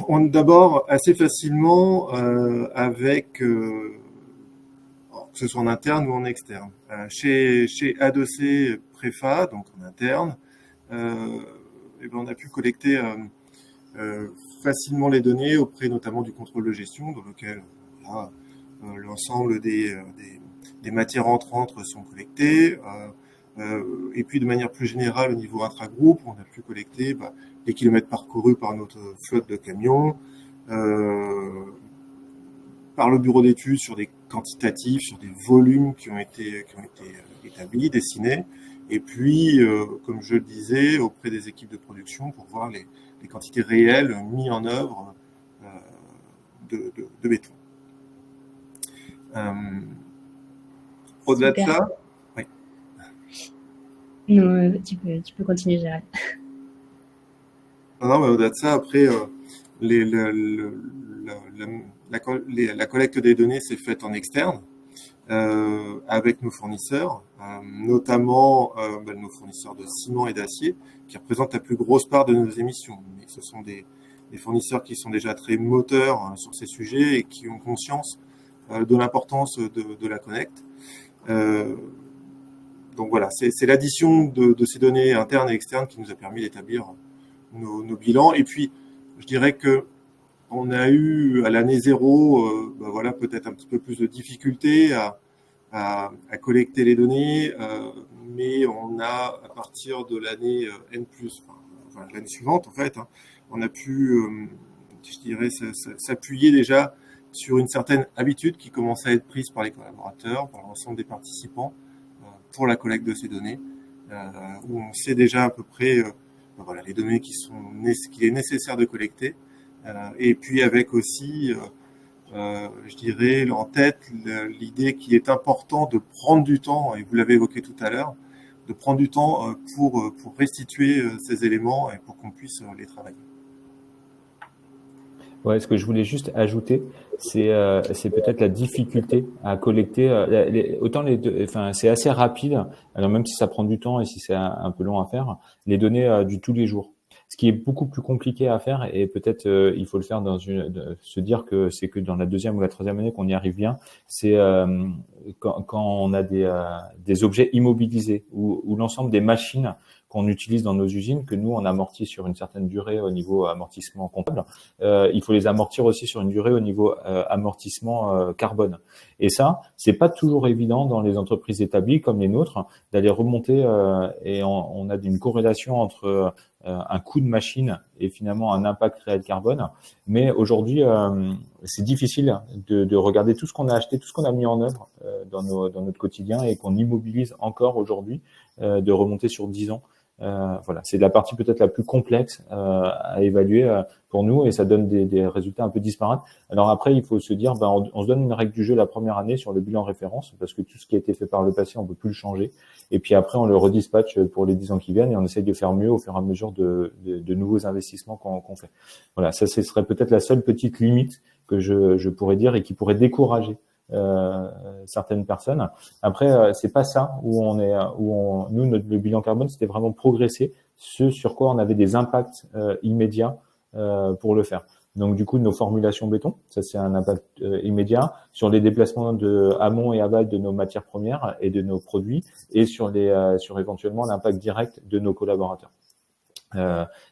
S4: d'abord assez facilement avec que ce soit en interne ou en externe. Chez A2C Préfa, donc en interne, on a pu collecter facilement les données auprès notamment du contrôle de gestion, dans lequel l'ensemble des matières entrantes sont collectées. Et puis de manière plus générale, au niveau intragroupe, on a pu collecter les kilomètres parcourus par notre flotte de camions, par le bureau d'études sur des quantitatifs, sur des volumes qui ont été établis, dessinés, et puis, comme je le disais, auprès des équipes de production pour voir les quantités réelles mises en œuvre de béton. Au-delà de ça, oui.
S1: Non, tu peux continuer, Gérald.
S4: Non, mais au-delà de ça, après, la collecte des données s'est faite en externe. avec nos fournisseurs, notamment nos fournisseurs de ciment et d'acier, qui représentent la plus grosse part de nos émissions. Mais ce sont des fournisseurs qui sont déjà très moteurs sur ces sujets et qui ont conscience de l'importance de la collecte. Donc voilà, c'est l'addition de ces données internes et externes qui nous a permis d'établir nos bilans. Et puis, je dirais que on a eu à l'année 0, voilà, peut-être un petit peu plus de difficultés à collecter les données, mais on a, à partir de l'année N+, enfin, l'année suivante, en fait, on a pu, je dirais, s'appuyer déjà sur une certaine habitude qui commence à être prise par les collaborateurs, par l'ensemble des participants, pour la collecte de ces données, où on sait déjà à peu près voilà, les données qu'il est nécessaire de collecter, et puis avec aussi, je dirais, en tête l'idée qu'il est important de prendre du temps, et vous l'avez évoqué tout à l'heure, de prendre du temps pour restituer ces éléments et pour qu'on puisse les travailler.
S2: Ouais, ce que je voulais juste ajouter, c'est peut-être la difficulté à collecter. Autant les deux, enfin, c'est assez rapide. Alors même si ça prend du temps et si c'est un peu long à faire, les données du tous les jours. Ce qui est beaucoup plus compliqué à faire, et peut-être il faut le faire se dire que c'est que dans la 2e ou la 3e année qu'on y arrive bien, c'est quand on a des objets immobilisés ou l'ensemble des machines qu'on utilise dans nos usines, que nous on amortit sur une certaine durée au niveau amortissement comptable, il faut les amortir aussi sur une durée au niveau amortissement carbone. Et ça, c'est pas toujours évident dans les entreprises établies comme les nôtres d'aller remonter et on a une corrélation entre un coût de machine et finalement un impact réel carbone. Mais aujourd'hui, c'est difficile de regarder tout ce qu'on a acheté, tout ce qu'on a mis en œuvre dans notre quotidien et qu'on immobilise encore aujourd'hui, de remonter sur 10 ans. Voilà, c'est la partie peut-être la plus complexe à évaluer pour nous, et ça donne des résultats un peu disparates. Alors après, il faut se dire, on se donne une règle du jeu la première année sur le bilan référence, parce que tout ce qui a été fait par le passé, on peut plus le changer. Et puis après, on le redispatche pour les 10 ans qui viennent, et on essaye de faire mieux au fur et à mesure de nouveaux investissements qu'on fait. Voilà, ça, ce serait peut-être la seule petite limite que je pourrais dire et qui pourrait décourager certaines personnes. Après, c'est pas ça où nous, le bilan carbone, c'était vraiment progresser ce sur quoi on avait des impacts immédiats pour le faire. Donc du coup, nos formulations béton, ça c'est un impact immédiat sur les déplacements de amont et aval de nos matières premières et de nos produits, et sur éventuellement l'impact direct de nos collaborateurs.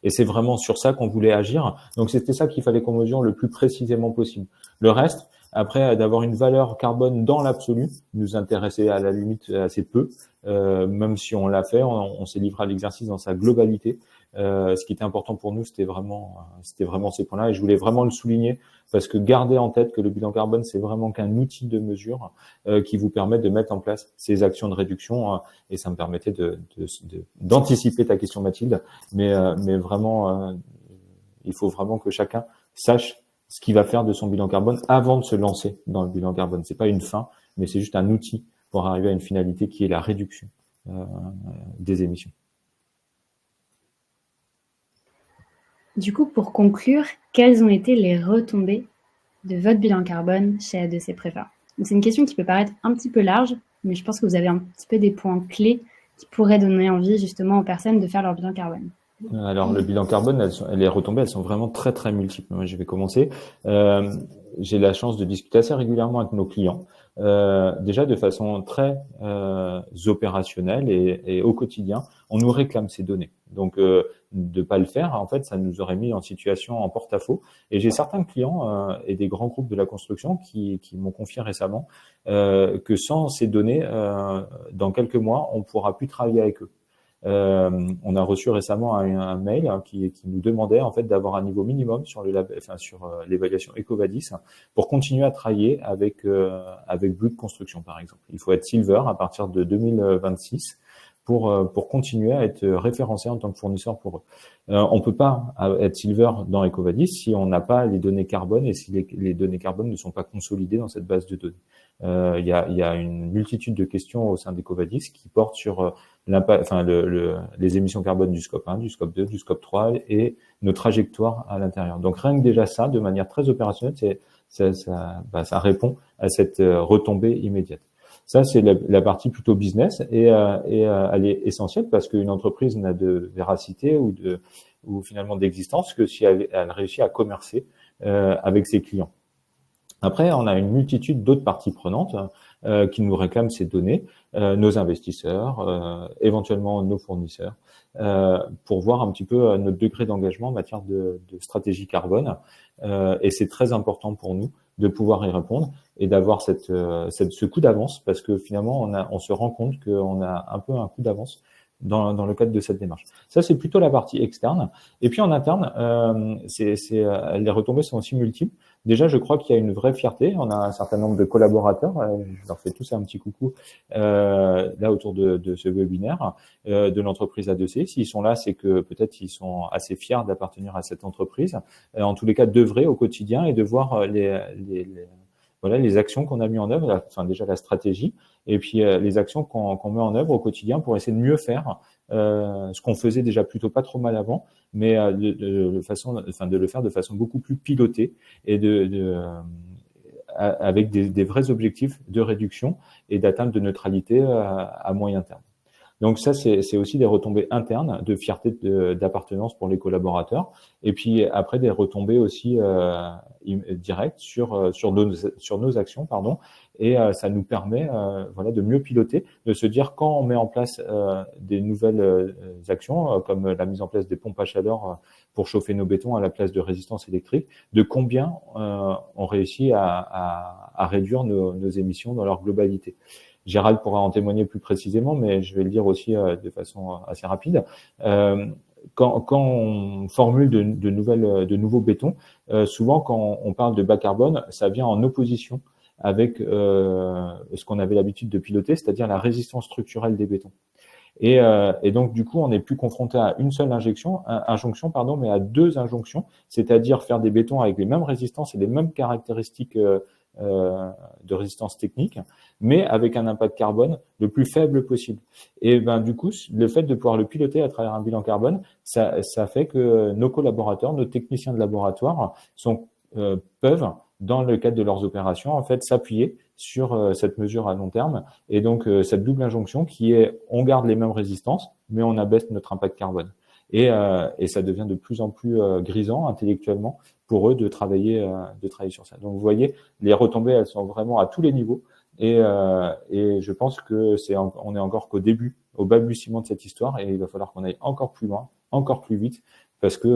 S2: Et c'est vraiment sur ça qu'on voulait agir. Donc c'était ça qu'il fallait qu'on mesure le plus précisément possible. Le reste, après, d'avoir une valeur carbone dans l'absolu, nous intéressait à la limite assez peu, même si on l'a fait, on s'est livré à l'exercice dans sa globalité. Ce qui était important pour nous, c'était vraiment ces points-là, et je voulais vraiment le souligner, parce que gardez en tête que le bilan carbone, c'est vraiment qu'un outil de mesure qui vous permet de mettre en place ces actions de réduction, et ça me permettait d'anticiper ta question, Mathilde, mais vraiment, il faut vraiment que chacun sache ce qu'il va faire de son bilan carbone avant de se lancer dans le bilan carbone. C'est pas une fin, mais c'est juste un outil pour arriver à une finalité qui est la réduction des émissions.
S1: Du coup, pour conclure, quelles ont été les retombées de votre bilan carbone chez A2C Prépa? C'est une question qui peut paraître un petit peu large, mais je pense que vous avez un petit peu des points clés qui pourraient donner envie justement aux personnes de faire leur bilan carbone.
S2: Alors le bilan carbone, les retombées, elles sont vraiment très très multiples. Moi, je vais commencer. J'ai la chance de discuter assez régulièrement avec nos clients, déjà de façon très opérationnelle et au quotidien. On nous réclame ces données, donc de pas le faire, en fait, ça nous aurait mis en situation en porte-à-faux. Et j'ai certains clients et des grands groupes de la construction qui m'ont confié récemment que sans ces données, dans quelques mois, on pourra plus travailler avec eux. On a reçu récemment un mail qui nous demandait en fait d'avoir un niveau minimum sur l'évaluation EcoVadis pour continuer à travailler avec Bouygues Construction par exemple. Il faut être Silver à partir de 2026 pour continuer à être référencé en tant que fournisseur pour eux. On peut pas être Silver dans EcoVadis si on n'a pas les données carbone et si les données carbone ne sont pas consolidées dans cette base de données. Il y a une multitude de questions au sein d'EcoVadis qui portent sur l'impact, les émissions carbone du scope 1, du scope 2, du scope 3 et nos trajectoires à l'intérieur. Donc rien que déjà ça, de manière très opérationnelle, ça répond à cette retombée immédiate. Ça, c'est la partie plutôt business et elle est essentielle parce qu'une entreprise n'a de véracité ou finalement d'existence que si elle réussit à commercer avec ses clients. Après, on a une multitude d'autres parties prenantes qui nous réclament ces données, nos investisseurs, éventuellement nos fournisseurs, pour voir un petit peu notre degré d'engagement en matière de stratégie carbone. Et c'est très important pour nous de pouvoir y répondre et d'avoir ce coup d'avance, parce que finalement, on se rend compte qu'on a un peu un coup d'avance dans le cadre de cette démarche. Ça, c'est plutôt la partie externe. Et puis en interne, les retombées sont aussi multiples. Déjà, je crois qu'il y a une vraie fierté. On a un certain nombre de collaborateurs. Je leur fais tous un petit coucou là autour de ce webinaire de l'entreprise A2C. S'ils sont là, c'est que peut-être ils sont assez fiers d'appartenir à cette entreprise. En tous les cas, d'œuvrer au quotidien et de voir les actions qu'on a mis en œuvre, enfin déjà la stratégie, et puis les actions qu'on met en œuvre au quotidien pour essayer de mieux faire ce qu'on faisait déjà plutôt pas trop mal avant, mais de le faire de façon beaucoup plus pilotée et avec des vrais objectifs de réduction et d'atteinte de neutralité à moyen terme. Donc ça, c'est aussi des retombées internes de fierté d'appartenance pour les collaborateurs, et puis après des retombées aussi directes sur nos actions, pardon. Et ça nous permet de mieux piloter, de se dire quand on met en place des nouvelles actions comme la mise en place des pompes à chaleur pour chauffer nos bétons à la place de résistance électrique, de combien on réussit à réduire nos émissions dans leur globalité. Gérald pourra en témoigner plus précisément, mais je vais le dire aussi de façon assez rapide. Quand on formule de nouveaux bétons, souvent quand on parle de bas carbone, ça vient en opposition avec ce qu'on avait l'habitude de piloter, c'est-à-dire la résistance structurelle des bétons. Et donc du coup, on n'est plus confronté à une seule injonction, mais à deux injonctions, c'est-à-dire faire des bétons avec les mêmes résistances et les mêmes caractéristiques de résistance technique, mais avec un impact carbone le plus faible possible. Et du coup, le fait de pouvoir le piloter à travers un bilan carbone, ça fait que nos collaborateurs, nos techniciens de laboratoire peuvent, dans le cadre de leurs opérations, en fait, s'appuyer sur cette mesure à long terme. Et donc, cette double injonction qui est, on garde les mêmes résistances, mais on abaisse notre impact carbone. Et ça devient de plus en plus grisant intellectuellement pour eux de travailler sur ça. Donc vous voyez, les retombées, elles sont vraiment à tous les niveaux. Et je pense que on est encore qu'au début, au balbutiement de cette histoire, et il va falloir qu'on aille encore plus loin, encore plus vite, parce que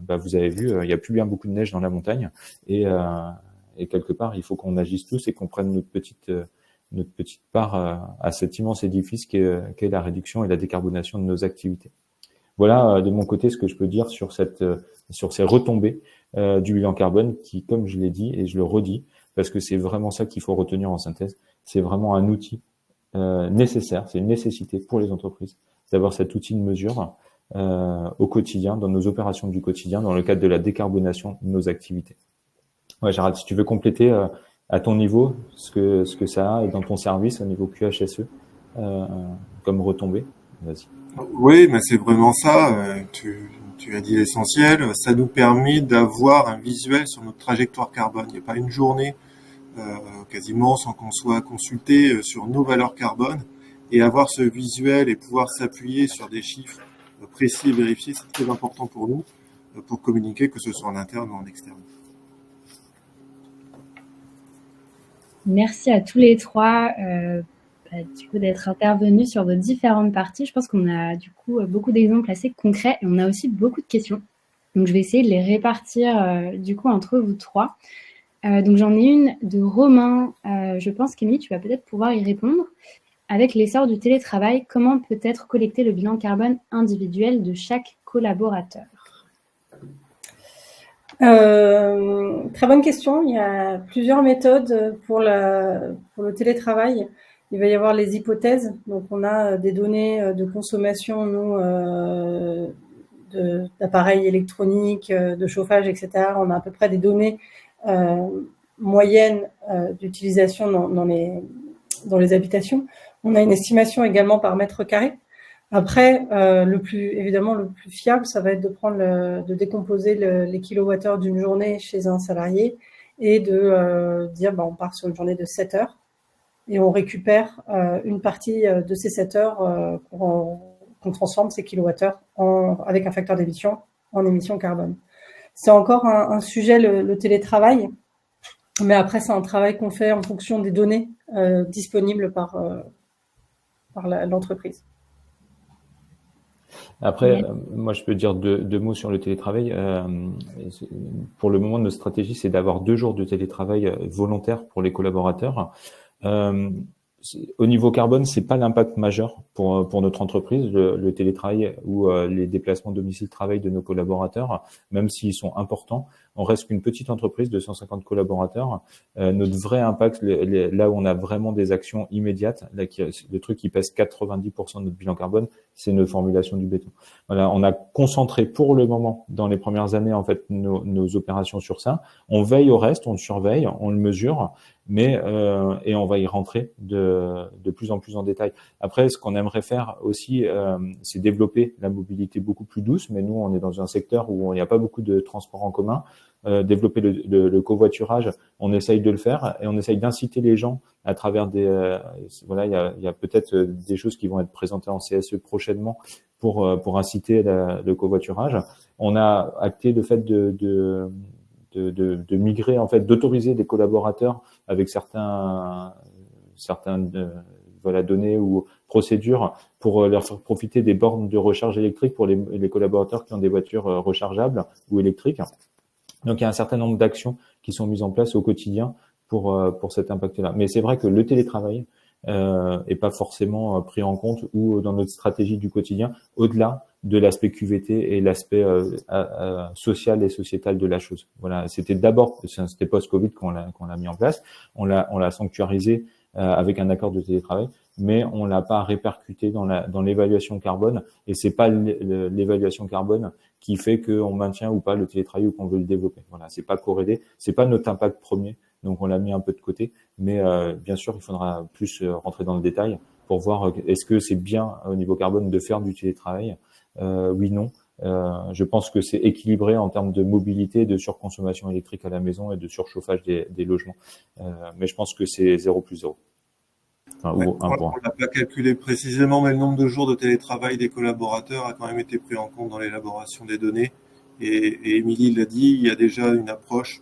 S2: vous avez vu, il n'y a plus bien beaucoup de neige dans la montagne, et quelque part, il faut qu'on agisse tous et qu'on prenne notre petite part à cet immense édifice qu'est la réduction et la décarbonation de nos activités. Voilà de mon côté ce que je peux dire sur ces retombées du bilan carbone qui, comme je l'ai dit et je le redis, parce que c'est vraiment ça qu'il faut retenir en synthèse, c'est vraiment un outil nécessaire, c'est une nécessité pour les entreprises d'avoir cet outil de mesure au quotidien, dans nos opérations du quotidien, dans le cadre de la décarbonation de nos activités. Ouais, Gérald, si tu veux compléter à ton niveau ce que ça a et dans ton service au niveau QHSE comme retombée, vas-y.
S4: Oui, mais c'est vraiment ça. Tu as dit l'essentiel. Ça nous permet d'avoir un visuel sur notre trajectoire carbone. Il n'y a pas une journée quasiment sans qu'on soit consulté sur nos valeurs carbone, et avoir ce visuel et pouvoir s'appuyer sur des chiffres précis et vérifiés, c'est très important pour nous pour communiquer, que ce soit en interne ou en externe.
S1: Merci à tous les trois du coup d'être intervenus sur vos différentes parties. Je pense qu'on a du coup beaucoup d'exemples assez concrets et on a aussi beaucoup de questions. Donc je vais essayer de les répartir du coup entre vous trois. Donc j'en ai une de Romain. Je pense qu'Émilie, tu vas peut-être pouvoir y répondre. Avec l'essor du télétravail, comment peut être collecté le bilan carbone individuel de chaque collaborateur ?
S3: Très bonne question. Il y a plusieurs méthodes pour le télétravail. Il va y avoir les hypothèses. Donc, on a des données de consommation, nous, d'appareils électroniques, de chauffage, etc. On a à peu près des données moyennes d'utilisation dans les habitations. On a une estimation également par mètre carré. Après, le plus fiable, ça va être de décomposer les kilowattheures d'une journée chez un salarié et de dire, on part sur une journée de 7 heures. et on récupère une partie de ces 7 heures qu'on transforme ces kilowattheures avec un facteur d'émission en émissions carbone. C'est encore un sujet, le télétravail, mais après, c'est un travail qu'on fait en fonction des données disponibles par l'entreprise.
S2: Après, moi, je peux dire deux mots sur le télétravail. Pour le moment, notre stratégie, c'est d'avoir 2 jours de télétravail volontaire pour les collaborateurs. Au niveau carbone, c'est pas l'impact majeur pour notre entreprise, le télétravail ou les déplacements domicile-travail de nos collaborateurs, même s'ils sont importants. On reste qu'une petite entreprise de 150 collaborateurs. Notre vrai impact, là où on a vraiment des actions immédiates, là, le truc qui pèse 90% de notre bilan carbone, c'est notre formulation du béton. Voilà, on a concentré pour le moment, dans les premières années, en fait, nos opérations sur ça. On veille au reste, on le surveille, on le mesure, mais et on va y rentrer de plus en plus en détail. Après, ce qu'on aimerait faire aussi, c'est développer la mobilité beaucoup plus douce, mais nous, on est dans un secteur où il n'y a pas beaucoup de transports en commun. Développer le covoiturage, on essaye de le faire et on essaye d'inciter les gens à travers voilà, il y a peut-être des choses qui vont être présentées en CSE prochainement pour inciter le covoiturage. On a acté le fait de migrer, en fait, d'autoriser des collaborateurs avec certaines voilà, données ou procédures pour leur faire profiter des bornes de recharge électrique pour les collaborateurs qui ont des voitures rechargeables ou électriques. Donc, il y a un certain nombre d'actions qui sont mises en place au quotidien pour cet impact-là. Mais c'est vrai que le télétravail est pas forcément pris en compte ou dans notre stratégie du quotidien, au-delà de l'aspect QVT et l'aspect social et sociétal de la chose. Voilà, c'était post-Covid qu'on l'a mis en place. On l'a sanctuarisé avec un accord de télétravail, mais on l'a pas répercuté dans l'évaluation carbone. Et c'est pas l'évaluation carbone qui fait qu'on maintient ou pas le télétravail ou qu'on veut le développer. Voilà, c'est pas corrélé, c'est pas notre impact premier. Donc on l'a mis un peu de côté, mais bien sûr, il faudra plus rentrer dans le détail pour voir est-ce que c'est bien au niveau carbone de faire du télétravail. Oui, non. Je pense que c'est équilibré en termes de mobilité, de surconsommation électrique à la maison et de surchauffage des logements. Mais je pense que c'est 0 plus 0. Enfin,
S4: Ouais,
S2: ou 1 point.
S4: on l'a pas calculé précisément, mais le nombre de jours de télétravail des collaborateurs a quand même été pris en compte dans l'élaboration des données. Et Émilie l'a dit, il y a déjà une approche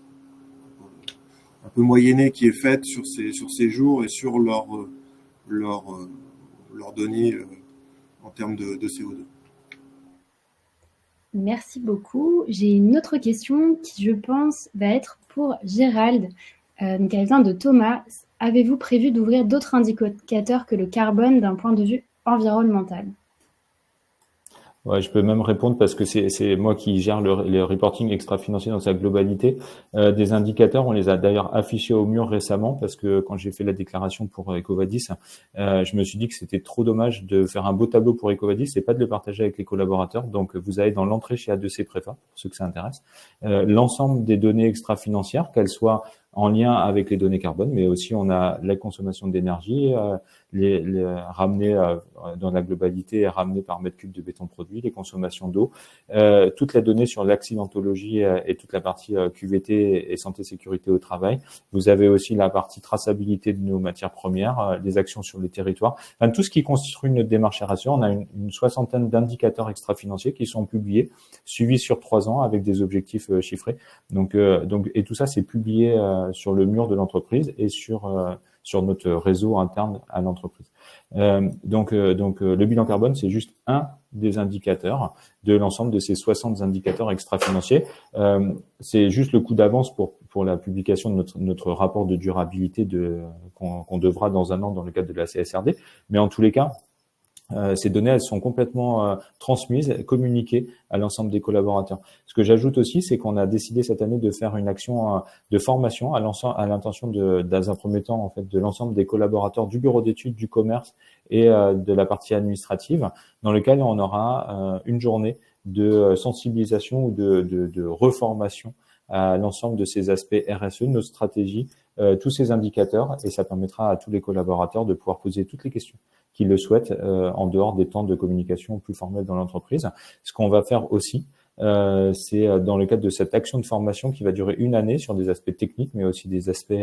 S4: un peu moyennée qui est faite sur ces jours et sur leurs données en termes de CO2.
S1: Merci beaucoup. J'ai une autre question qui, je pense, va être pour Gérald. Donc, elle vient de Thomas. Avez-vous prévu d'ouvrir d'autres indicateurs que le carbone d'un point de vue environnemental ?
S2: Ouais, je peux même répondre parce que c'est moi qui gère le reporting extra-financier dans sa globalité. Des indicateurs, on les a d'ailleurs affichés au mur récemment parce que quand j'ai fait la déclaration pour EcoVadis, je me suis dit que c'était trop dommage de faire un beau tableau pour EcoVadis et pas de le partager avec les collaborateurs. Donc, vous avez dans l'entrée chez A2C Préfa, pour ceux que ça intéresse, l'ensemble des données extra-financières, qu'elles soient en lien avec les données carbone, mais aussi on a la consommation d'énergie, les ramener dans la globalité et ramener par mètre cube de béton produit, les consommations d'eau, toute la donnée sur l'accidentologie et toute la partie QVT et santé sécurité au travail. Vous avez aussi la partie traçabilité de nos matières premières, les actions sur les territoires, enfin, tout ce qui construit notre démarche RSE. On a une soixantaine d'indicateurs extra-financiers qui sont publiés, suivis sur 3 ans avec des objectifs chiffrés. Donc et tout ça c'est publié sur le mur de l'entreprise et sur notre réseau interne à l'entreprise. Donc le bilan carbone, c'est juste un des indicateurs de l'ensemble de ces 60 indicateurs extra-financiers. C'est juste le coup d'avance pour la publication de notre rapport de durabilité qu'on devra dans 1 an dans le cadre de la CSRD. Mais en tous les cas, ces données, elles sont complètement transmises, communiquées à l'ensemble des collaborateurs. Ce que j'ajoute aussi, c'est qu'on a décidé cette année de faire une action de formation à l'intention dans un premier temps, en fait, de l'ensemble des collaborateurs du bureau d'études, du commerce et de la partie administrative, dans lequel on aura une journée de sensibilisation ou de reformation à l'ensemble de ces aspects RSE, nos stratégies, tous ces indicateurs, et ça permettra à tous les collaborateurs de pouvoir poser toutes les questions qu'ils le souhaitent en dehors des temps de communication plus formels dans l'entreprise. Ce qu'on va faire aussi, c'est dans le cadre de cette action de formation qui va durer 1 année sur des aspects techniques, mais aussi des aspects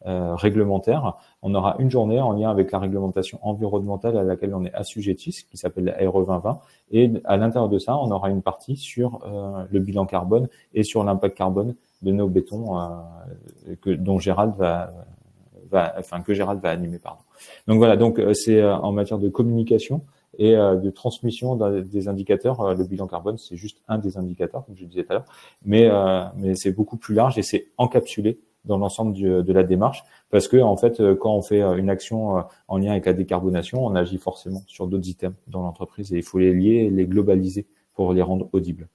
S2: réglementaire, on aura une journée en lien avec la réglementation environnementale à laquelle on est assujetti, ce qui s'appelle la RE 2020. Et à l'intérieur de ça, on aura une partie sur le bilan carbone et sur l'impact carbone de nos bétons dont Gérald que Gérald va animer, pardon. Donc voilà, donc c'est en matière de communication et de transmission des indicateurs. Le bilan carbone, c'est juste un des indicateurs, comme je disais tout à l'heure, mais c'est beaucoup plus large et c'est encapsulé dans l'ensemble de la démarche, parce que en fait, quand on fait une action en lien avec la décarbonation, on agit forcément sur d'autres items dans l'entreprise et il faut les lier et les globaliser pour les rendre audibles.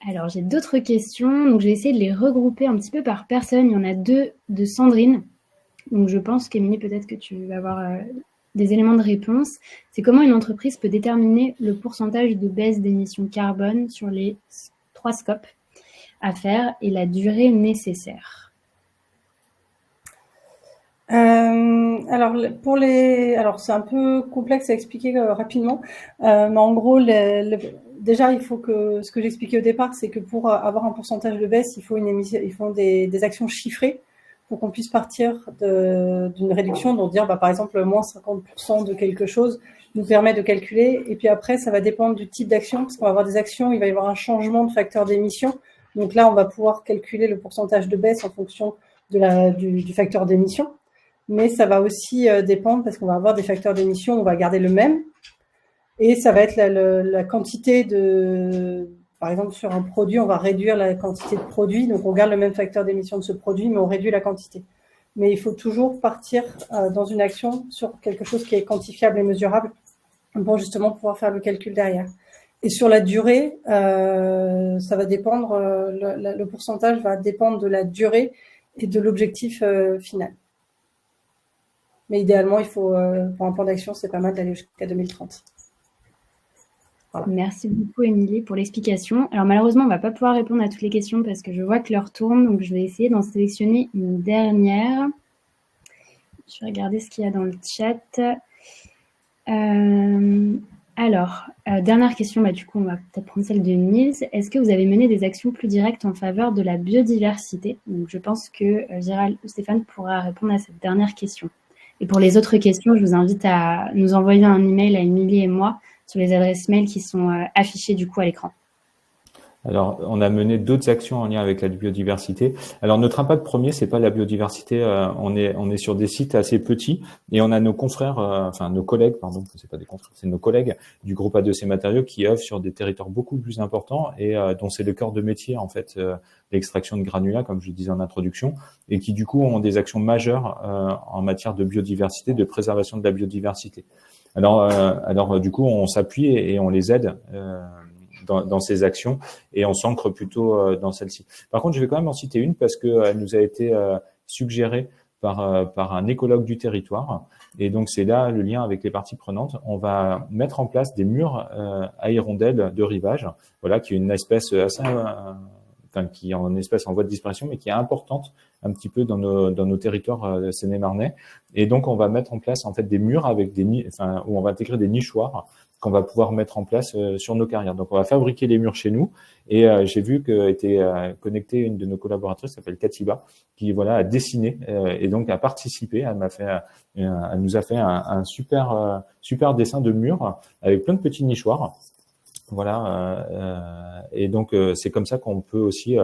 S1: Alors, j'ai d'autres questions, donc je vais essayer de les regrouper un petit peu par personne. Il y en a deux de Sandrine, donc je pense qu'Émilie, peut-être que tu vas avoir des éléments de réponse. C'est comment une entreprise peut déterminer le pourcentage de baisse d'émissions carbone sur les 3 scopes à faire et la durée nécessaire.
S3: Alors c'est un peu complexe à expliquer rapidement, mais en gros, déjà il faut que ce que j'expliquais au départ, c'est que pour avoir un pourcentage de baisse, il faut des actions chiffrées pour qu'on puisse partir d'une réduction, donc dire par exemple moins 50% de quelque chose nous permet de calculer, et puis après ça va dépendre du type d'action, parce qu'on va avoir des actions, il va y avoir un changement de facteur d'émission. Donc là, on va pouvoir calculer le pourcentage de baisse en fonction du facteur d'émission. Mais ça va aussi dépendre, parce qu'on va avoir des facteurs d'émission, on va garder le même. Et ça va être la quantité par exemple, sur un produit, on va réduire la quantité de produit. Donc, on garde le même facteur d'émission de ce produit, mais on réduit la quantité. Mais il faut toujours partir dans une action sur quelque chose qui est quantifiable et mesurable pour justement pouvoir faire le calcul derrière. Et sur la durée, ça va dépendre, le pourcentage va dépendre de la durée et de l'objectif final. Mais idéalement, il faut, pour un plan d'action, c'est pas mal d'aller jusqu'à 2030.
S1: Voilà. Merci beaucoup, Émilie, pour l'explication. Alors malheureusement, on ne va pas pouvoir répondre à toutes les questions parce que je vois que l'heure tourne, donc je vais essayer d'en sélectionner une dernière. Je vais regarder ce qu'il y a dans le chat. Dernière question, du coup, on va peut-être prendre celle de Nils. Est-ce que vous avez mené des actions plus directes en faveur de la biodiversité? Donc, je pense que Gérald ou Stéphane pourra répondre à cette dernière question. Et pour les autres questions, je vous invite à nous envoyer un email à Émilie et moi sur les adresses mail qui sont affichées du coup à l'écran.
S2: Alors, on a mené d'autres actions en lien avec la biodiversité. Alors, notre impact premier, c'est pas la biodiversité. On est sur des sites assez petits et on a nos confrères, nos collègues, pardon, c'est pas des confrères, c'est nos collègues du groupe A2C Matériaux qui œuvrent sur des territoires beaucoup plus importants et dont c'est le cœur de métier en fait, l'extraction de granulats, comme je le disais en introduction, et qui du coup ont des actions majeures en matière de biodiversité, de préservation de la biodiversité. Alors du coup, on s'appuie et on les aide. Dans ces actions et on s'ancre plutôt dans celle-ci. Par contre, je vais quand même en citer une parce que elle nous a été suggérée par un écologue du territoire et donc c'est là le lien avec les parties prenantes. On va mettre en place des murs à hirondelles de rivage, voilà, qui est une espèce assez qui est en espèce en voie de disparition, mais qui est importante un petit peu dans nos territoires sénémarnais. Et donc, on va mettre en place en fait des murs avec où on va intégrer des nichoirs qu'on va pouvoir mettre en place sur nos carrières. Donc, on va fabriquer les murs chez nous. Et j'ai vu qu'était connectée une de nos collaboratrices, qui s'appelle Katiba, qui a dessiné et donc a participé. Elle nous a fait un super dessin de mur avec plein de petits nichoirs. Voilà, et donc c'est comme ça qu'on peut aussi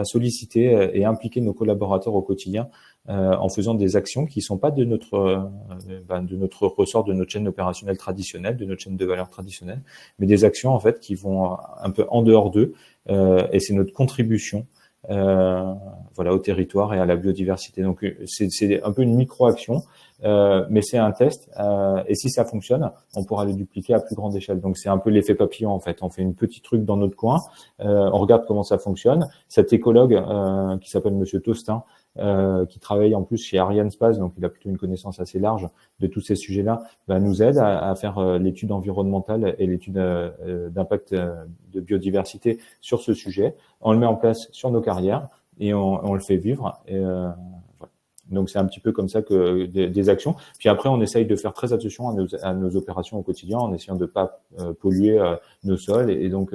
S2: solliciter et impliquer nos collaborateurs au quotidien en faisant des actions qui sont pas de notre ressort, de notre chaîne opérationnelle traditionnelle, de notre chaîne de valeur traditionnelle, mais des actions en fait qui vont un peu en dehors d'eux et c'est notre contribution au territoire et à la biodiversité. Donc c'est un peu une micro-action, mais c'est un test et si ça fonctionne, on pourra le dupliquer à plus grande échelle. Donc c'est un peu l'effet papillon en fait. On fait une petite truc dans notre coin, on regarde comment ça fonctionne. Cet écologue qui s'appelle Monsieur Tostin, qui travaille en plus chez Ariane Space, donc il a plutôt une connaissance assez large de tous ces sujets-là, nous aide à faire l'étude environnementale et l'étude d'impact de biodiversité sur ce sujet. On le met en place sur nos carrières et on le fait vivre. Et, voilà. Donc c'est un petit peu comme ça que des actions. Puis après, on essaye de faire très attention à nos opérations au quotidien, en essayant de pas polluer nos sols et donc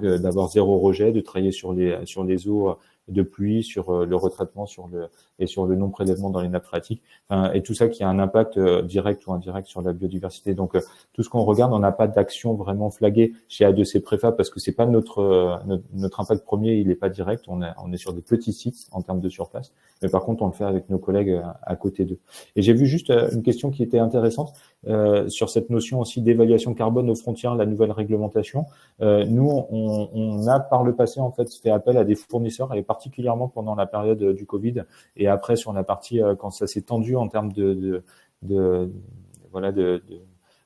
S2: d'avoir zéro rejet, de travailler sur les eaux de pluie, sur le retraitement, et sur le non-prélèvement dans les nappes phréatiques, et tout ça qui a un impact direct ou indirect sur la biodiversité. Donc tout ce qu'on regarde, on n'a pas d'action vraiment flaguée chez A2C Préfab parce que c'est pas notre impact premier, il est pas direct. On est sur des petits sites en termes de surface, mais par contre on le fait avec nos collègues à côté d'eux. Et j'ai vu juste une question qui était intéressante sur cette notion aussi d'évaluation carbone aux frontières, la nouvelle réglementation. Nous, on a par le passé en fait fait appel à des fournisseurs, et particulièrement pendant la période du Covid, et après sur la partie quand ça s'est tendu en termes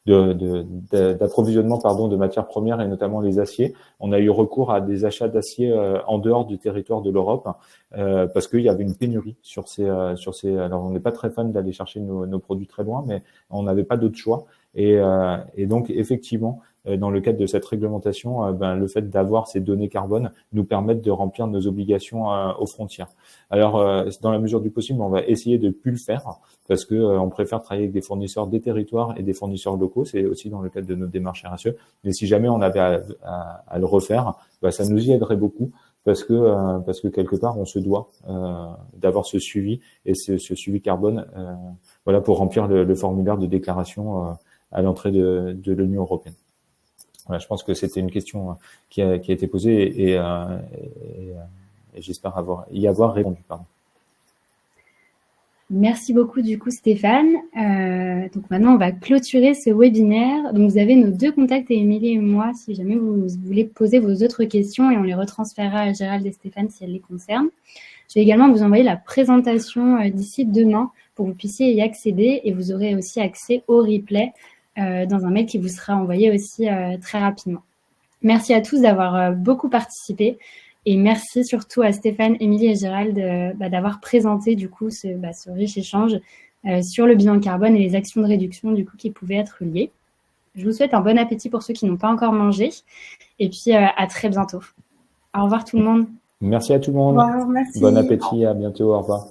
S2: d'approvisionnement de matières premières et notamment les aciers. On a eu recours à des achats d'acier en dehors du territoire de l'Europe parce qu'il y avait une pénurie sur ces. Alors on n'est pas très fan d'aller chercher nos produits très loin, mais on n'avait pas d'autre choix. Et donc effectivement, dans le cadre de cette réglementation, le fait d'avoir ces données carbone nous permettent de remplir nos obligations aux frontières. Alors, dans la mesure du possible, on va essayer de plus le faire parce que on préfère travailler avec des fournisseurs des territoires et des fournisseurs locaux. C'est aussi dans le cadre de notre démarche RSE. Mais si jamais on avait à le refaire, ça nous y aiderait beaucoup parce que quelque part, on se doit d'avoir ce suivi et ce suivi carbone, pour remplir le formulaire de déclaration à l'entrée de l'Union européenne. Voilà, je pense que c'était une question qui a été posée et j'espère y avoir répondu. Pardon.
S1: Merci beaucoup du coup Stéphane. Donc maintenant on va clôturer ce webinaire. Donc vous avez nos 2 contacts, Émilie et moi, si jamais vous voulez poser vos autres questions, et on les retransférera à Gérald et Stéphane si elles les concernent. Je vais également vous envoyer la présentation d'ici demain pour que vous puissiez y accéder, et vous aurez aussi accès au replay dans un mail qui vous sera envoyé aussi très rapidement. Merci à tous d'avoir beaucoup participé, et merci surtout à Stéphane, Émilie et Gérald d'avoir présenté du coup ce riche échange sur le bilan carbone et les actions de réduction du coup qui pouvaient être liées. Je vous souhaite un bon appétit pour ceux qui n'ont pas encore mangé, et puis à très bientôt. Au revoir tout le monde.
S2: Merci à tout le monde.
S3: Au revoir, merci.
S2: Bon appétit, à bientôt, au revoir.